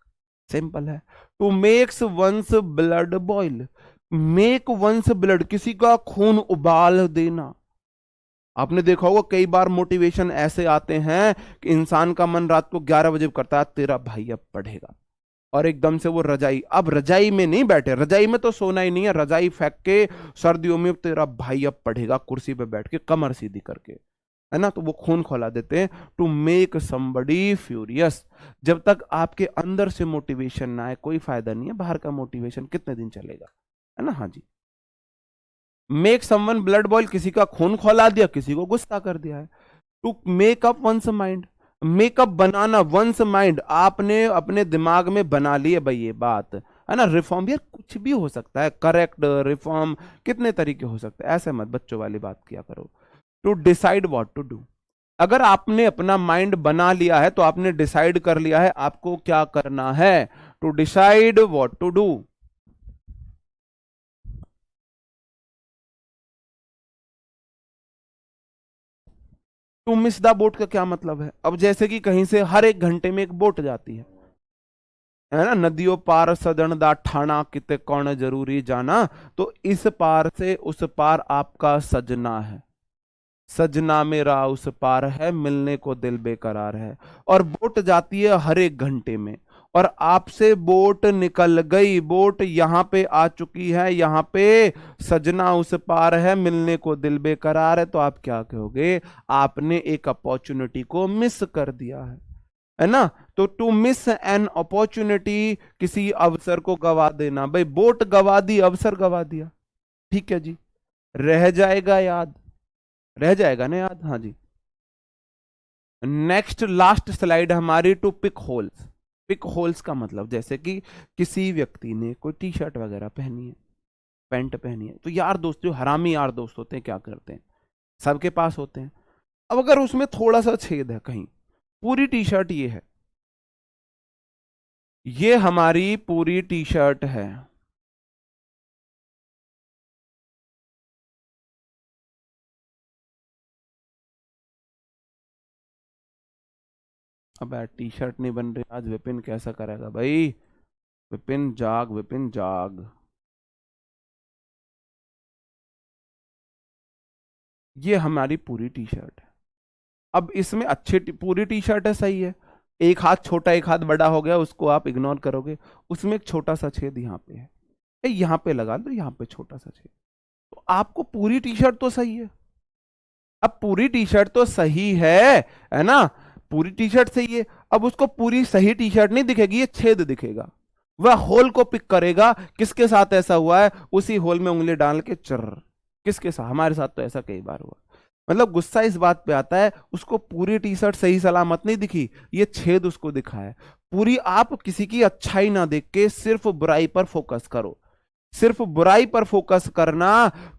simple है। To makes one's blood boil, make one's blood, किसी का खून उबाल देना। आपने देखा होगा कई बार मोटिवेशन ऐसे आते हैं कि इंसान का मन रात को 11 बजे करता है तेरा भाई अब पढ़ेगा, और एकदम से वो रजाई, अब रजाई में नहीं बैठे, रजाई में तो सोना ही नहीं है, रजाई फेंक के सर्दियों में तेरा भाई अब पढ़ेगा, कुर्सी पे बैठ के कमर सीधी करके, है ना, तो वो खून खौला देते हैं। टू मेक समबडी फ्यूरियस, जब तक आपके अंदर से मोटिवेशन ना आए कोई फायदा नहीं है, बाहर का मोटिवेशन कितने दिन चलेगा, है ना। हाँ जी। मेक समवन ब्लड बॉयल, किसी का खून खौला दिया, किसी को गुस्सा कर दिया है। To make up one's mind, makeup बनाना, वंस माइंड, आपने अपने दिमाग में बना लिए भाई ये बात, है ना। रिफॉर्म, यार कुछ भी हो सकता है, करेक्ट, रिफॉर्म, कितने तरीके हो सकते हैं, ऐसे मत बच्चों वाली बात किया करो। To decide what to do, अगर आपने अपना माइंड बना लिया है तो आपने डिसाइड कर लिया है आपको क्या करना है। To decide what to do. To miss the boat का क्या मतलब है? अब जैसे कि कहीं से हर 1 घंटे में एक बोट जाती है ना, नदियों पार सदन दा ठाणा किते कौन जरूरी जाना। तो इस पार से उस पार आपका सजना है, सजना मेरा उस पार है, मिलने को दिल बेकरार है। और बोट जाती है हर 1 घंटे में, और आपसे बोट निकल गई, बोट यहाँ पे आ चुकी है, यहाँ पे सजना उस पार है, मिलने को दिल बेकरार है, तो आप क्या कहोगे? आपने एक अपॉर्चुनिटी को मिस कर दिया है ना। तो टू मिस एन अपॉर्चुनिटी, किसी अवसर को गवा देना, भाई बोट गवा दी, अवसर गवा दिया, ठीक है जी। रह जाएगा याद, रह जाएगा ना याद, हाँ जी। नेक्स्ट लास्ट स्लाइड हमारी, to pick holes. Pick holes का मतलब जैसे कि किसी व्यक्ति ने कोई टी शर्ट वगैरह पहनी है, पैंट पहनी है, तो यार दोस्त, जो हरामी यार दोस्त होते हैं क्या करते हैं, सबके पास होते हैं। अब अगर उसमें थोड़ा सा छेद है कहीं, पूरी टी शर्ट ये है, ये हमारी पूरी टी शर्ट है, अब यार टी शर्ट नहीं बन रही आज, विपिन कैसा करेगा भाई? विपिन जाग, विपिन जाग। ये हमारी पूरी टी शर्ट है। अब इसमें पूरी टी शर्ट है, सही है। एक हाथ छोटा एक हाथ बड़ा हो गया, उसको आप इग्नोर करोगे। उसमें एक छोटा सा छेद यहाँ पे है, यहाँ पे लगा दो, यहाँ पे छोटा सा छेद। तो आपको पूरी टी शर्ट तो सही है। अब पूरी टी शर्ट तो सही है ना? पूरी टी शर्ट सही है। अब उसको पूरी सही टी शर्ट नहीं दिखेगी, ये छेद दिखेगा। वह होल को पिक करेगा। किसके साथ ऐसा हुआ है? उसी होल में उंगली डाल के चर। किसके साथ? हमारे साथ तो ऐसा कई बार हुआ। मतलब गुस्सा इस बात पे आता है, उसको पूरी टी शर्ट सही सलामत नहीं दिखी, ये छेद उसको दिखा है पूरी। आप किसी की अच्छाई ना देख के सिर्फ बुराई पर फोकस करो। सिर्फ बुराई पर फोकस करना।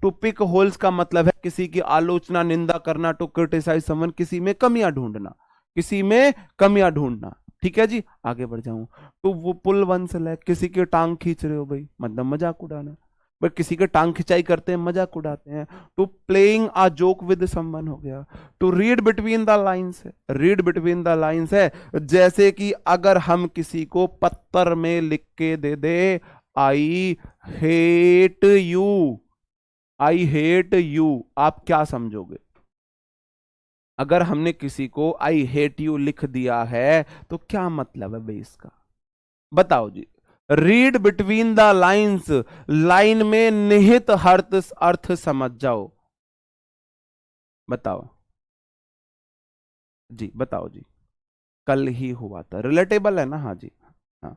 टू पिक होल्स का मतलब है किसी की आलोचना निंदा करना, टू क्रिटिसाइज समवन, किसी में कमियां ढूंढना, किसी में कमियां ढूंढना। ठीक है जी, आगे बढ़ जाऊं। तो वो पुल वन से ले, किसी की टांग खींच रहे हो भाई, मतलब मजाक उड़ाना। बट किसी के टांग खिंचाई करते हैं, मजाक उड़ाते हैं। To playing a joke with someone हो गया। To read between the lines है, रीड बिटवीन द लाइंस है। जैसे कि अगर हम किसी को पत्थर में लिख के दे दे, I hate you, I hate you, आप क्या समझोगे? अगर हमने किसी को आई हेट यू लिख दिया है तो क्या मतलब है भाई इसका? बताओ जी। Read between the lines, line में निहित अर्थ अर्थ समझ जाओ। बताओ जी, बताओ जी। कल ही हुआ था, रिलेटेबल है ना? हाँ जी। हाँ,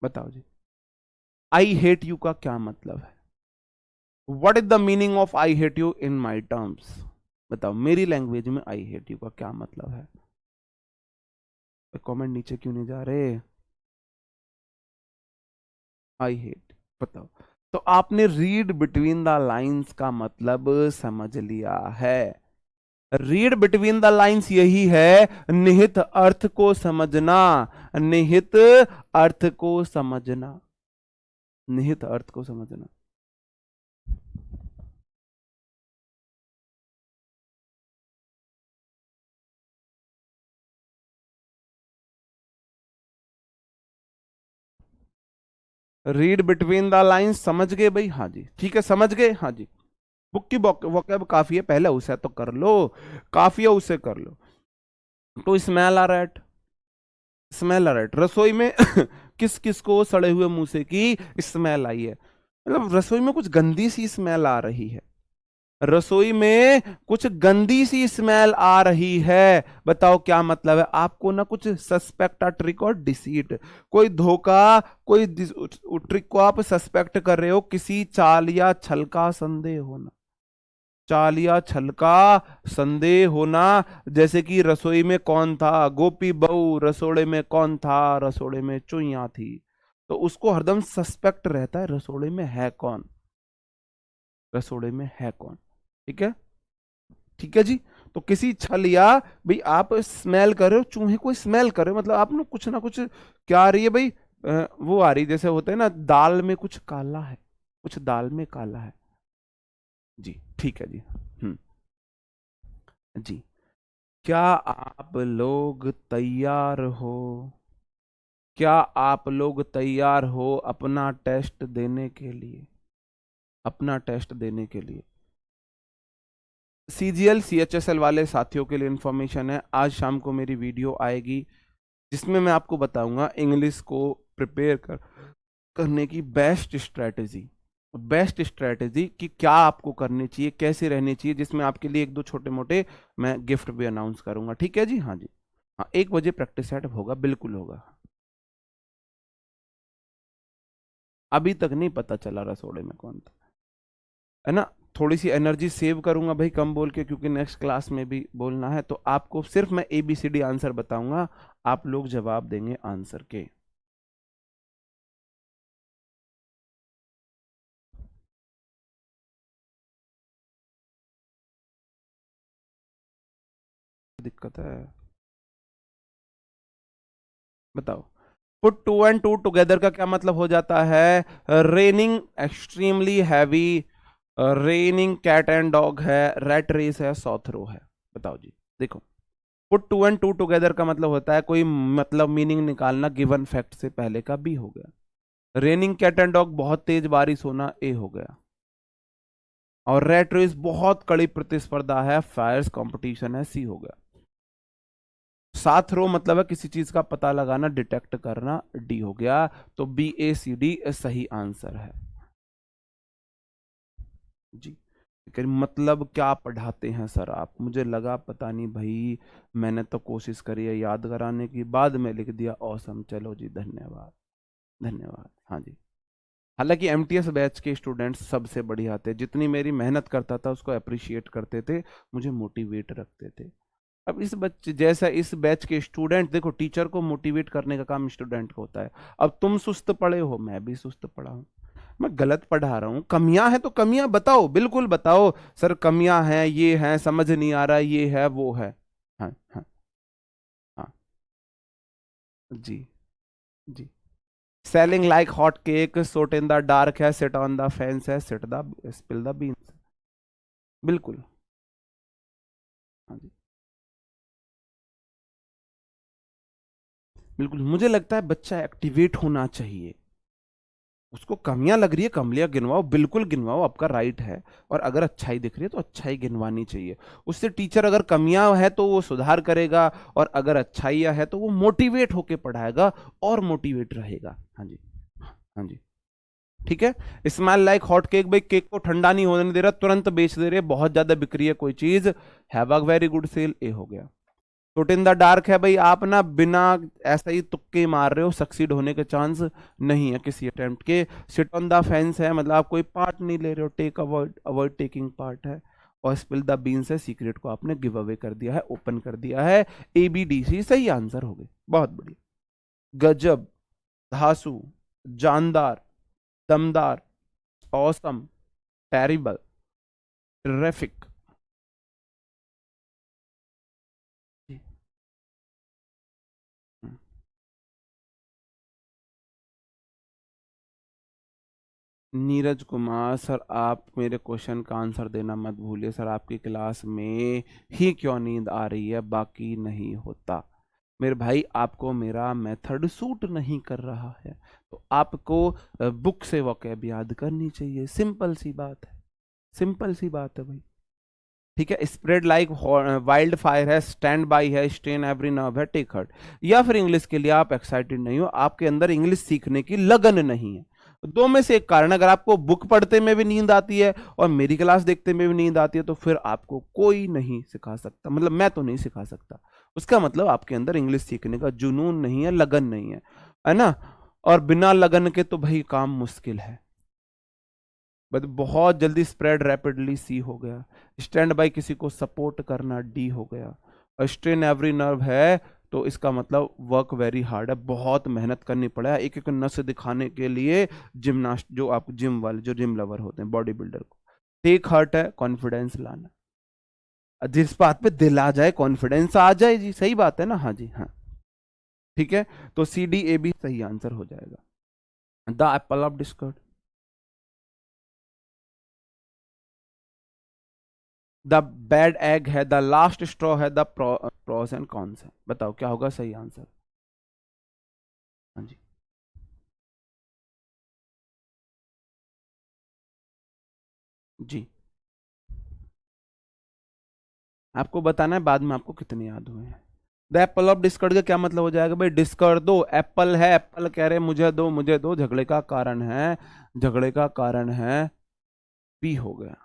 बताओ जी। आई हेट यू का क्या मतलब है? What is the meaning of I hate you in my terms? बताओ मेरी लैंग्वेज में आई हेट यू का क्या मतलब है? कमेंट नीचे क्यों नहीं जा रहे? आई हेट, बताओ। तो आपने रीड बिटवीन द लाइंस का मतलब समझ लिया है। रीड बिटवीन द लाइंस यही है, निहित अर्थ को समझना। निहित अर्थ को समझना, निहित अर्थ को समझना। रीड बिटवीन द लाइंस समझ गए भाई? हाँ जी, ठीक है, समझ गए। हाँ जी। बुक की वोकैब काफी है, पहले उसे तो कर लो। काफी है, उसे कर लो। तो स्मेल आ रहा, स्मेल आ रहा है रसोई में। किस किस को सड़े हुए मुंह से की स्मेल आई है? मतलब रसोई में कुछ गंदी सी स्मेल आ रही है। रसोई में कुछ गंदी सी स्मेल आ रही है। बताओ क्या मतलब है? आपको ना कुछ सस्पेक्ट, ट्रिक और डिसीट, कोई धोखा, कोई ट्रिक को आप सस्पेक्ट कर रहे हो, किसी चाल या छल का संदेह होना। चाल या छल का संदेह होना। जैसे कि रसोई में कौन था? गोपी बहू। रसोड़े में कौन था? रसोड़े में चुईया थी। तो उसको हरदम सस्पेक्ट रहता है, रसोड़े में है कौन, रसोड़े में है कौन। ठीक है, ठीक है जी। तो किसी छल या, भाई आप स्मेल कर रहे हो, चूहे को स्मेल कर रहे हो, मतलब आप ना कुछ क्या आ रही है भाई? वो आ रही, जैसे होता है ना दाल में कुछ काला है, कुछ दाल में काला है। जी, ठीक है जी। हम्म, जी। क्या आप लोग तैयार हो? क्या आप लोग तैयार हो अपना टेस्ट देने के लिए? अपना टेस्ट देने के लिए। सीजीएल सीएचएसएल वाले साथियों के लिए इंफॉर्मेशन है, आज शाम को मेरी वीडियो आएगी जिसमें मैं आपको बताऊंगा इंग्लिश को प्रिपेयर करने की बेस्ट स्ट्रेटेजी। बेस्ट स्ट्रेटेजी कि क्या आपको करनी चाहिए, कैसे रहनी चाहिए, जिसमें आपके लिए एक दो छोटे मोटे मैं गिफ्ट भी अनाउंस करूंगा। ठीक है जी, हाँ जी। हाँ, 1 बजे प्रैक्टिस सेट होगा, बिल्कुल होगा। अभी तक नहीं पता चला रसोड़े में कौन था, है ना? थोड़ी सी एनर्जी सेव करूंगा भाई कम बोल के, क्योंकि नेक्स्ट क्लास में भी बोलना है। तो आपको सिर्फ मैं ABCD आंसर बताऊंगा, आप लोग जवाब देंगे आंसर के। दिक्कत है? बताओ। Put two and two together का क्या मतलब हो जाता है? Raining extremely heavy, raining cat and dog है, रेट रेस है, सॉ थ्रो है। बताओ जी। देखो, put two and two together का मतलब होता है कोई मतलब मीनिंग निकालना, गिवन फैक्ट से पहले का बी हो गया। रेनिंग कैट एंड डॉग बहुत तेज बारिश होना, ए हो गया। और रेट रेस बहुत कड़ी प्रतिस्पर्धा है, फायर्स कंपटीशन है, सी हो गया। साथ रो मतलब है किसी चीज का पता लगाना, डिटेक्ट करना, डी हो गया। तो बी ए सी डी सही आंसर है जी। मतलब क्या पढ़ाते हैं सर आप, मुझे लगा पता नहीं भाई। मैंने तो कोशिश करी है याद कराने की, बाद में लिख दिया ऑसम। चलो जी, धन्यवाद धन्यवाद। हाँ जी। हालांकि एमटीएस बैच के स्टूडेंट्स सबसे बढ़िया थे, जितनी मेरी मेहनत करता था उसको अप्रिशिएट करते थे, मुझे मोटिवेट रखते थे। अब इस बच्चे जैसा इस बैच के स्टूडेंट, देखो टीचर को मोटिवेट करने का काम स्टूडेंट को होता है। अब तुम सुस्त पढ़े हो, मैं भी सुस्त पढ़ा हूं, मैं गलत पढ़ा रहा हूं, कमियां हैं तो कमियां बताओ, बिल्कुल बताओ सर कमियां हैं, ये हैं, समझ नहीं आ रहा, ये है वो है। हाँ हाँ हाँ जी जी। Selling like hot cake, shot in the dark है, सिट ऑन द फेंस है, sit the spill the beans. बिल्कुल। हाँ जी बिल्कुल, मुझे लगता है बच्चा एक्टिवेट होना चाहिए। उसको कमियां लग रही है, कमियां गिनवाओ, बिल्कुल गिनवाओ, आपका राइट है। और अगर अच्छाई दिख रही है तो अच्छाई गिनवानी चाहिए। उससे टीचर अगर कमियां है तो वो सुधार करेगा, और अगर अच्छाइयां है तो वो मोटिवेट होके पढ़ाएगा और मोटिवेट रहेगा। हाँ जी हाँ जी। ठीक है। स्माइल लाइक हॉट केक, भाई केक को ठंडा नहीं होने दे रहा, तुरंत बेच दे रहे, बहुत ज्यादा बिक्री है कोई चीज, have a very good sale, ए हो गया। शूट इन द डार्क है भाई, आप ना बिना ऐसा ही तुक्के मार रहे हो, सक्सीड होने के चांस नहीं है किसी अटेम्प्ट के। सिट ऑन द फेंस है मतलब आप कोई पार्ट नहीं ले रहे हो, take avoid avoid taking part है। और स्पिल द बीन्स है, सीक्रेट को आपने गिव अवे कर दिया है, ओपन कर दिया है। ए बी डी सी सही आंसर हो गए, बहुत बढ़िया। गजब, धासु, जानदार, दमदार, awesome, terrible, terrific. Neeraj Kumar sir, आप मेरे क्वेश्चन का आंसर देना मत भूलिए सर, आपकी क्लास में ही क्यों नींद आ रही है, बाकी नहीं होता। मेरे भाई आपको मेरा मेथड सूट नहीं कर रहा है, तो आपको बुक से वोकैब याद करनी चाहिए, सिंपल सी बात है, सिंपल सी बात है भाई। ठीक है। स्प्रेड लाइक वाइल्ड फायर है, स्टैंड बाई है, स्टेन एवरी नर्व है, टेक हर्ट। या फिर इंग्लिश के लिए आप एक्साइटेड नहीं हो, आपके अंदर इंग्लिश सीखने की लगन नहीं है। दो में से एक कारण, अगर आपको बुक पढ़ते में भी नींद आती है और मेरी क्लास देखते में भी नींद आती है, तो फिर आपको कोई नहीं सिखा सकता, मतलब मैं तो नहीं सिखा सकता। उसका मतलब आपके अंदर इंग्लिश सीखने का जुनून नहीं है, लगन नहीं है ना। और बिना लगन के तो भाई काम मुश्किल है। बट बहुत जल्दी स्प्रेड रैपिडली, सी हो गया। स्टैंड बाय किसी को सपोर्ट करना, डी हो गया। और स्ट्रेन एवरी नर्व है, तो इसका मतलब वर्क वेरी हार्ड है, बहुत मेहनत करनी पड़ेगा एक एक नस दिखाने के लिए। जिमनास्ट जो आप जिम वाले जो जिम लवर होते हैं, बॉडी बिल्डर को। टेक हर्ट है, कॉन्फिडेंस लाना, जिस बात पे दिल आ जाए, कॉन्फिडेंस आ जाए जी, सही बात है ना। हाँ जी हाँ। ठीक है। तो सी डी ए बी सही आंसर हो जाएगा। The apple of Discord, the bad egg है, द लास्ट स्ट्रॉ है, द प्रोस एंड कॉन्स है। बताओ क्या होगा सही आंसर। हाँ जी जी। आपको बताना है बाद में आपको कितने याद हुए हैं। द एप्पल ऑफ डिस्कॉर्ड का क्या मतलब हो जाएगा भाई, डिस्कॉर्ड दो, एप्पल है, एप्पल कह रहे मुझे दो मुझे दो, झगड़े का कारण है, झगड़े का कारण है, पी हो गया।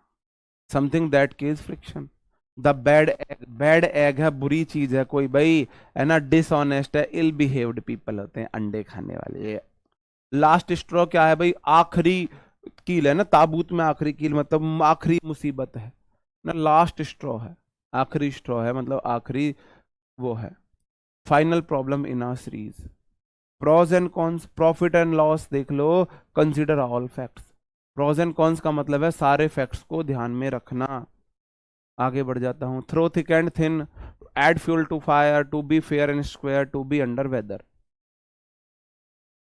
Something that causes friction. The bad egg है, बुरी चीज है कोई भाई, है ना, डिसऑनेस्ट है, इल बिहेव्ड पीपल होते हैं, अंडे खाने वाले। लास्ट स्ट्रॉ क्या है भाई, आखिरी कील है ना, ताबूत में आखिरी कील मतलब आखिरी मुसीबत है ना, लास्ट स्ट्रॉ है, आखिरी स्ट्रॉ है मतलब आखिरी वो है। Final problem in a series. Pros and cons, profit and loss देख लो, consider all facts. Pros and cons का मतलब है सारे फैक्ट्स को ध्यान में रखना। आगे बढ़ जाता हूं। Through thick and thin, add fuel to fire, to be fair and square, to be under weather.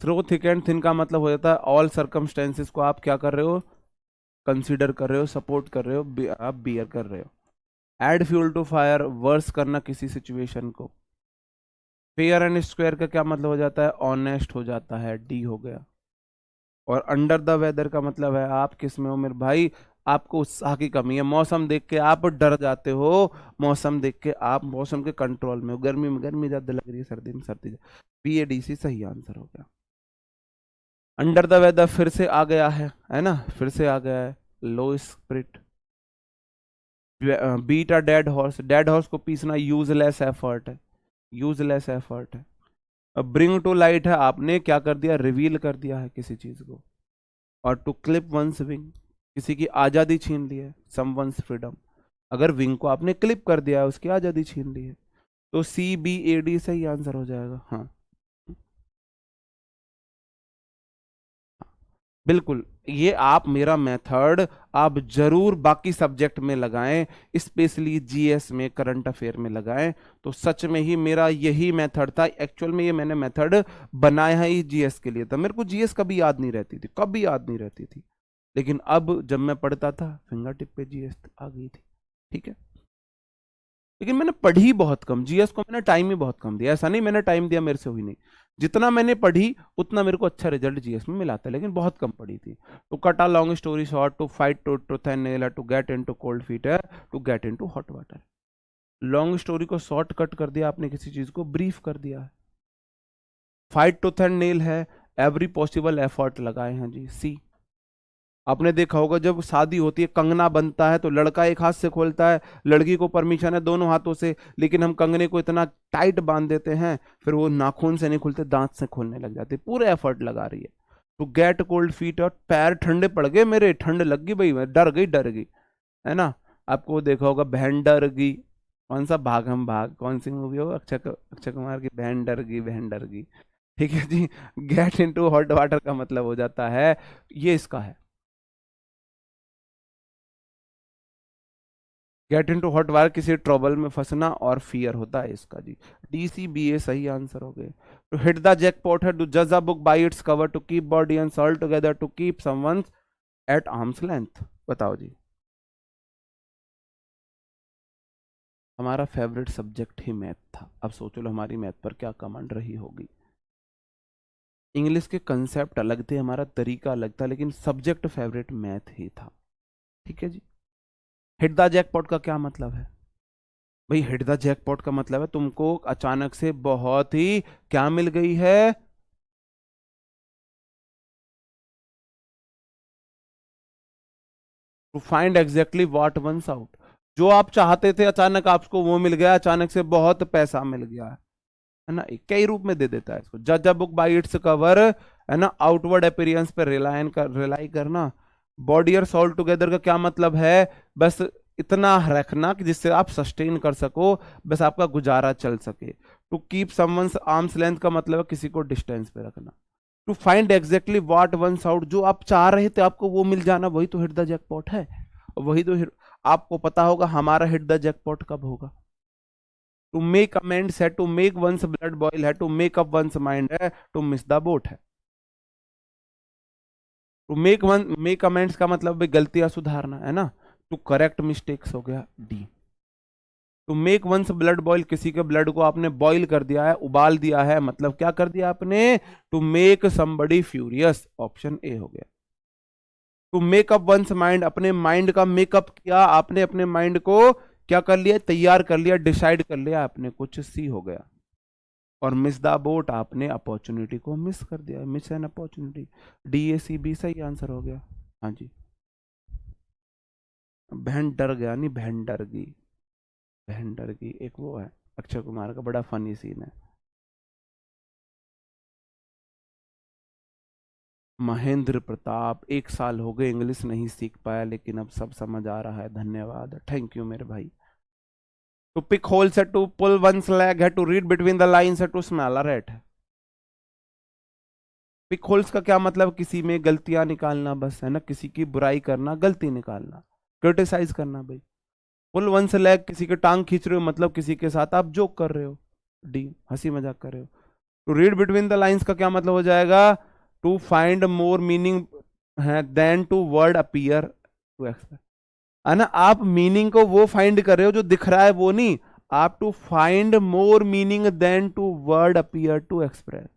Through thick and thin का मतलब हो जाता है ऑल सर्कमस्टेंसेस को आप क्या कर रहे हो, कंसीडर कर रहे हो, सपोर्ट कर रहे हो, आप बियर कर रहे हो। Add fuel to fire, worse करना किसी सिचुएशन को। फेयर एंड स्क्वायर का क्या मतलब हो जाता है, ऑनेस्ट हो जाता है, डी हो गया। और अंडर द वेदर का मतलब है आप किस में हो मेरे भाई, आपको उत्साह की कमी है, मौसम देख के आप डर जाते हो, मौसम देख के आप मौसम के कंट्रोल में हो, गर्मी में गर्मी ज्यादा लग रही है, सर्दी में सर्दी, बी ए डी सी सही आंसर हो गया। अंडर द वेदर फिर से आ गया है ना, फिर से आ गया है। Low spirit, beat a dead horse, dead horse को पीसना यूजलेस एफर्ट है, यूजलेस एफर्ट है। अब ब्रिंग टू लाइट है, आपने क्या कर दिया, रिवील कर दिया है किसी चीज को। और टू क्लिप वंस विंग, किसी की आजादी छीन ली है, सम वंस फ्रीडम, अगर विंग को आपने क्लिप कर दिया है उसकी आजादी छीन ली है। तो सी बी ए डी सही आंसर हो जाएगा। हाँ बिल्कुल, ये आप मेरा मेथड आप जरूर बाकी सब्जेक्ट में लगाएं, स्पेशली जीएस में, करंट अफेयर में लगाएं। तो सच में ही मेरा यही मेथड था, एक्चुअल में ये मैंने मेथड बनाया ही जीएस के लिए था। मेरे को जीएस कभी याद नहीं रहती थी, कभी याद नहीं रहती थी, लेकिन अब जब मैं पढ़ता था फिंगर टिप पे जीएस आ गई थी। ठीक है, लेकिन मैंने पढ़ी बहुत कम, जीएस को मैंने टाइम ही बहुत कम दिया। ऐसा नहीं मैंने टाइम दिया मेरे से हुई नहीं, जितना मैंने पढ़ी उतना मेरे को अच्छा रिजल्ट जीएस में मिला था, लेकिन बहुत कम पढ़ी थी। To cut a long story short, to fight to truth and nail, to get into cold feet है, to get into hot water. Long story को शॉर्ट कट कर दिया आपने, किसी चीज को ब्रीफ कर दिया है। फाइट टूथ एंड नेल है, एवरी पॉसिबल एफर्ट लगाए हैं जी, सी। आपने देखा होगा जब शादी होती है कंगना बनता है तो लड़का एक हाथ से खोलता है, लड़की को परमिशन है दोनों हाथों से, लेकिन हम कंगने को इतना टाइट बांध देते हैं फिर वो नाखून से नहीं खुलते, दांत से खोलने लग जाते, पूरे एफर्ट लगा रही है। टू गेट कोल्ड फीट, और पैर ठंडे पड़ गए मेरे, ठंड लग गई भाई, मैं डर गई, डर गई, है ना। आपको देखा होगा बहन डर गई, कौन सा भाग हम भाग, कौन सी मूवी हो, अक्षय कुमार की, बहन डर गई, बहन डर गई। ठीक है जी। गेट इनटू हॉट वाटर का मतलब हो जाता है, ये इसका है, गेट इनटू हॉट वाटर, किसी ट्रबल में फंसना और फियर होता है इसका जी। डी सी बी ए सही आंसर हो गए। तो हिट द जैकपॉट है, टू जज a book by its cover, to keep body and soul together, to keep someone at arm's length. बताओ जी। हमारा फेवरेट सब्जेक्ट ही मैथ था, अब सोच लो हमारी मैथ पर क्या कमांड रही होगी। इंग्लिश के कंसेप्ट अलग थे, हमारा तरीका अलग था, लेकिन सब्जेक्ट फेवरेट मैथ ही था। ठीक है जी। हिट द जैकपॉट का क्या मतलब है भाई, हिट द जैकपॉट का मतलब है तुमको अचानक से बहुत ही क्या मिल गई है, to find exactly what one's out, जो आप चाहते थे अचानक आपको वो मिल गया, अचानक से बहुत पैसा मिल गया है ना। कई रूप में दे देता है इसको, जज a book by its cover, है ना, आउटवर्ड अपीयरेंस पर रिलाई करना। बॉडी और सोल टुगेदर का क्या मतलब है, बस इतना रखना कि जिससे आप सस्टेन कर सको, बस आपका गुजारा चल सके। To keep someone's arm's length का मतलब है किसी को डिस्टेंस पे रखना। To find exactly what one's out, जो आप चाह रहे थे आपको वो मिल जाना, वही तो हिट द जैकपॉट है। और वही तो आपको पता होगा हमारा हिट द जैकपॉट कब होगा। टू मेक अमेंड्स है, to make one's blood boil है, to make up one's mind है, टू मिस द बोट है। टू मेक अमेंड्स का मतलब भाई गलतियां सुधारना, है ना। टू करेक्ट मिस्टेक्स हो गया, D. To make one's blood boil, किसी के ब्लड को आपने बॉयल कर दिया है, उबाल दिया है, मतलब क्या कर दिया आपने, to make somebody furious, option A हो गया। टू मेकअप वंस माइंड, अपने माइंड का मेकअप किया आपने, अपने माइंड को क्या कर लिया, तैयार कर लिया, डिसाइड कर लिया आपने कुछ, सी हो गया। और मिस द बोट, आपने अपॉर्चुनिटी को मिस कर दिया, miss an opportunity, D A C B सही आंसर हो गया। हाँ जी। बहन डर गया नहीं, बहन डर गई, बहन डर गई, एक वो है अक्षय कुमार का बड़ा फनी सीन है। महेंद्र प्रताप, 1 साल हो गए इंग्लिश नहीं सीख पाया, लेकिन अब सब समझ आ रहा है, धन्यवाद, थैंक यू मेरे भाई। टू पिक होल्स है, टू पुल वंस लेग है, to read between the lines है, टू स्मेल अ रैट है। पिक होल्स का क्या मतलब, किसी में गलतियां निकालना, बस, है ना, किसी की बुराई करना, गलती निकालना, क्रिटिसाइज करना भाई। पुल वंस लेग, किसी के टांग खींच रहे हो, मतलब किसी के साथ आप जोक कर रहे हो, डी, हंसी मजाक कर रहे हो। To read between the lines का क्या मतलब हो जाएगा, टू फाइंड मोर मीनिंग है than to word appear to express, है ना। आप मीनिंग को वो फाइंड कर रहे हो जो दिख रहा है वो नहीं, आप to find more meaning than to word appear to express.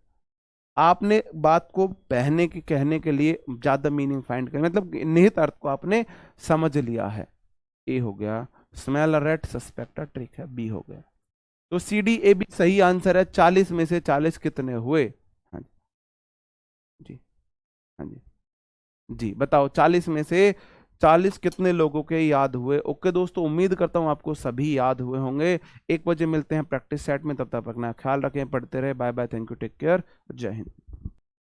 आपने बात को बहने के कहने के लिए ज्यादा मीनिंग फाइंड कर, मतलब निहित अर्थ को आपने समझ लिया है। ए हो गया, smell a rate suspect a trick है, बी हो गया। तो सी डी ए बी सही आंसर है। 40 में से 40 कितने हुए? हाँ जी, हाँ जी, जी बताओ 40 में से 40 कितने लोगों के याद हुए? ओके दोस्तों, उम्मीद करता हूं आपको सभी याद हुए होंगे। 1 बजे मिलते हैं प्रैक्टिस सेट में, तब तक अपना ख्याल रखें, पढ़ते रहे। Bye bye, thank you, take care, जय हिंद।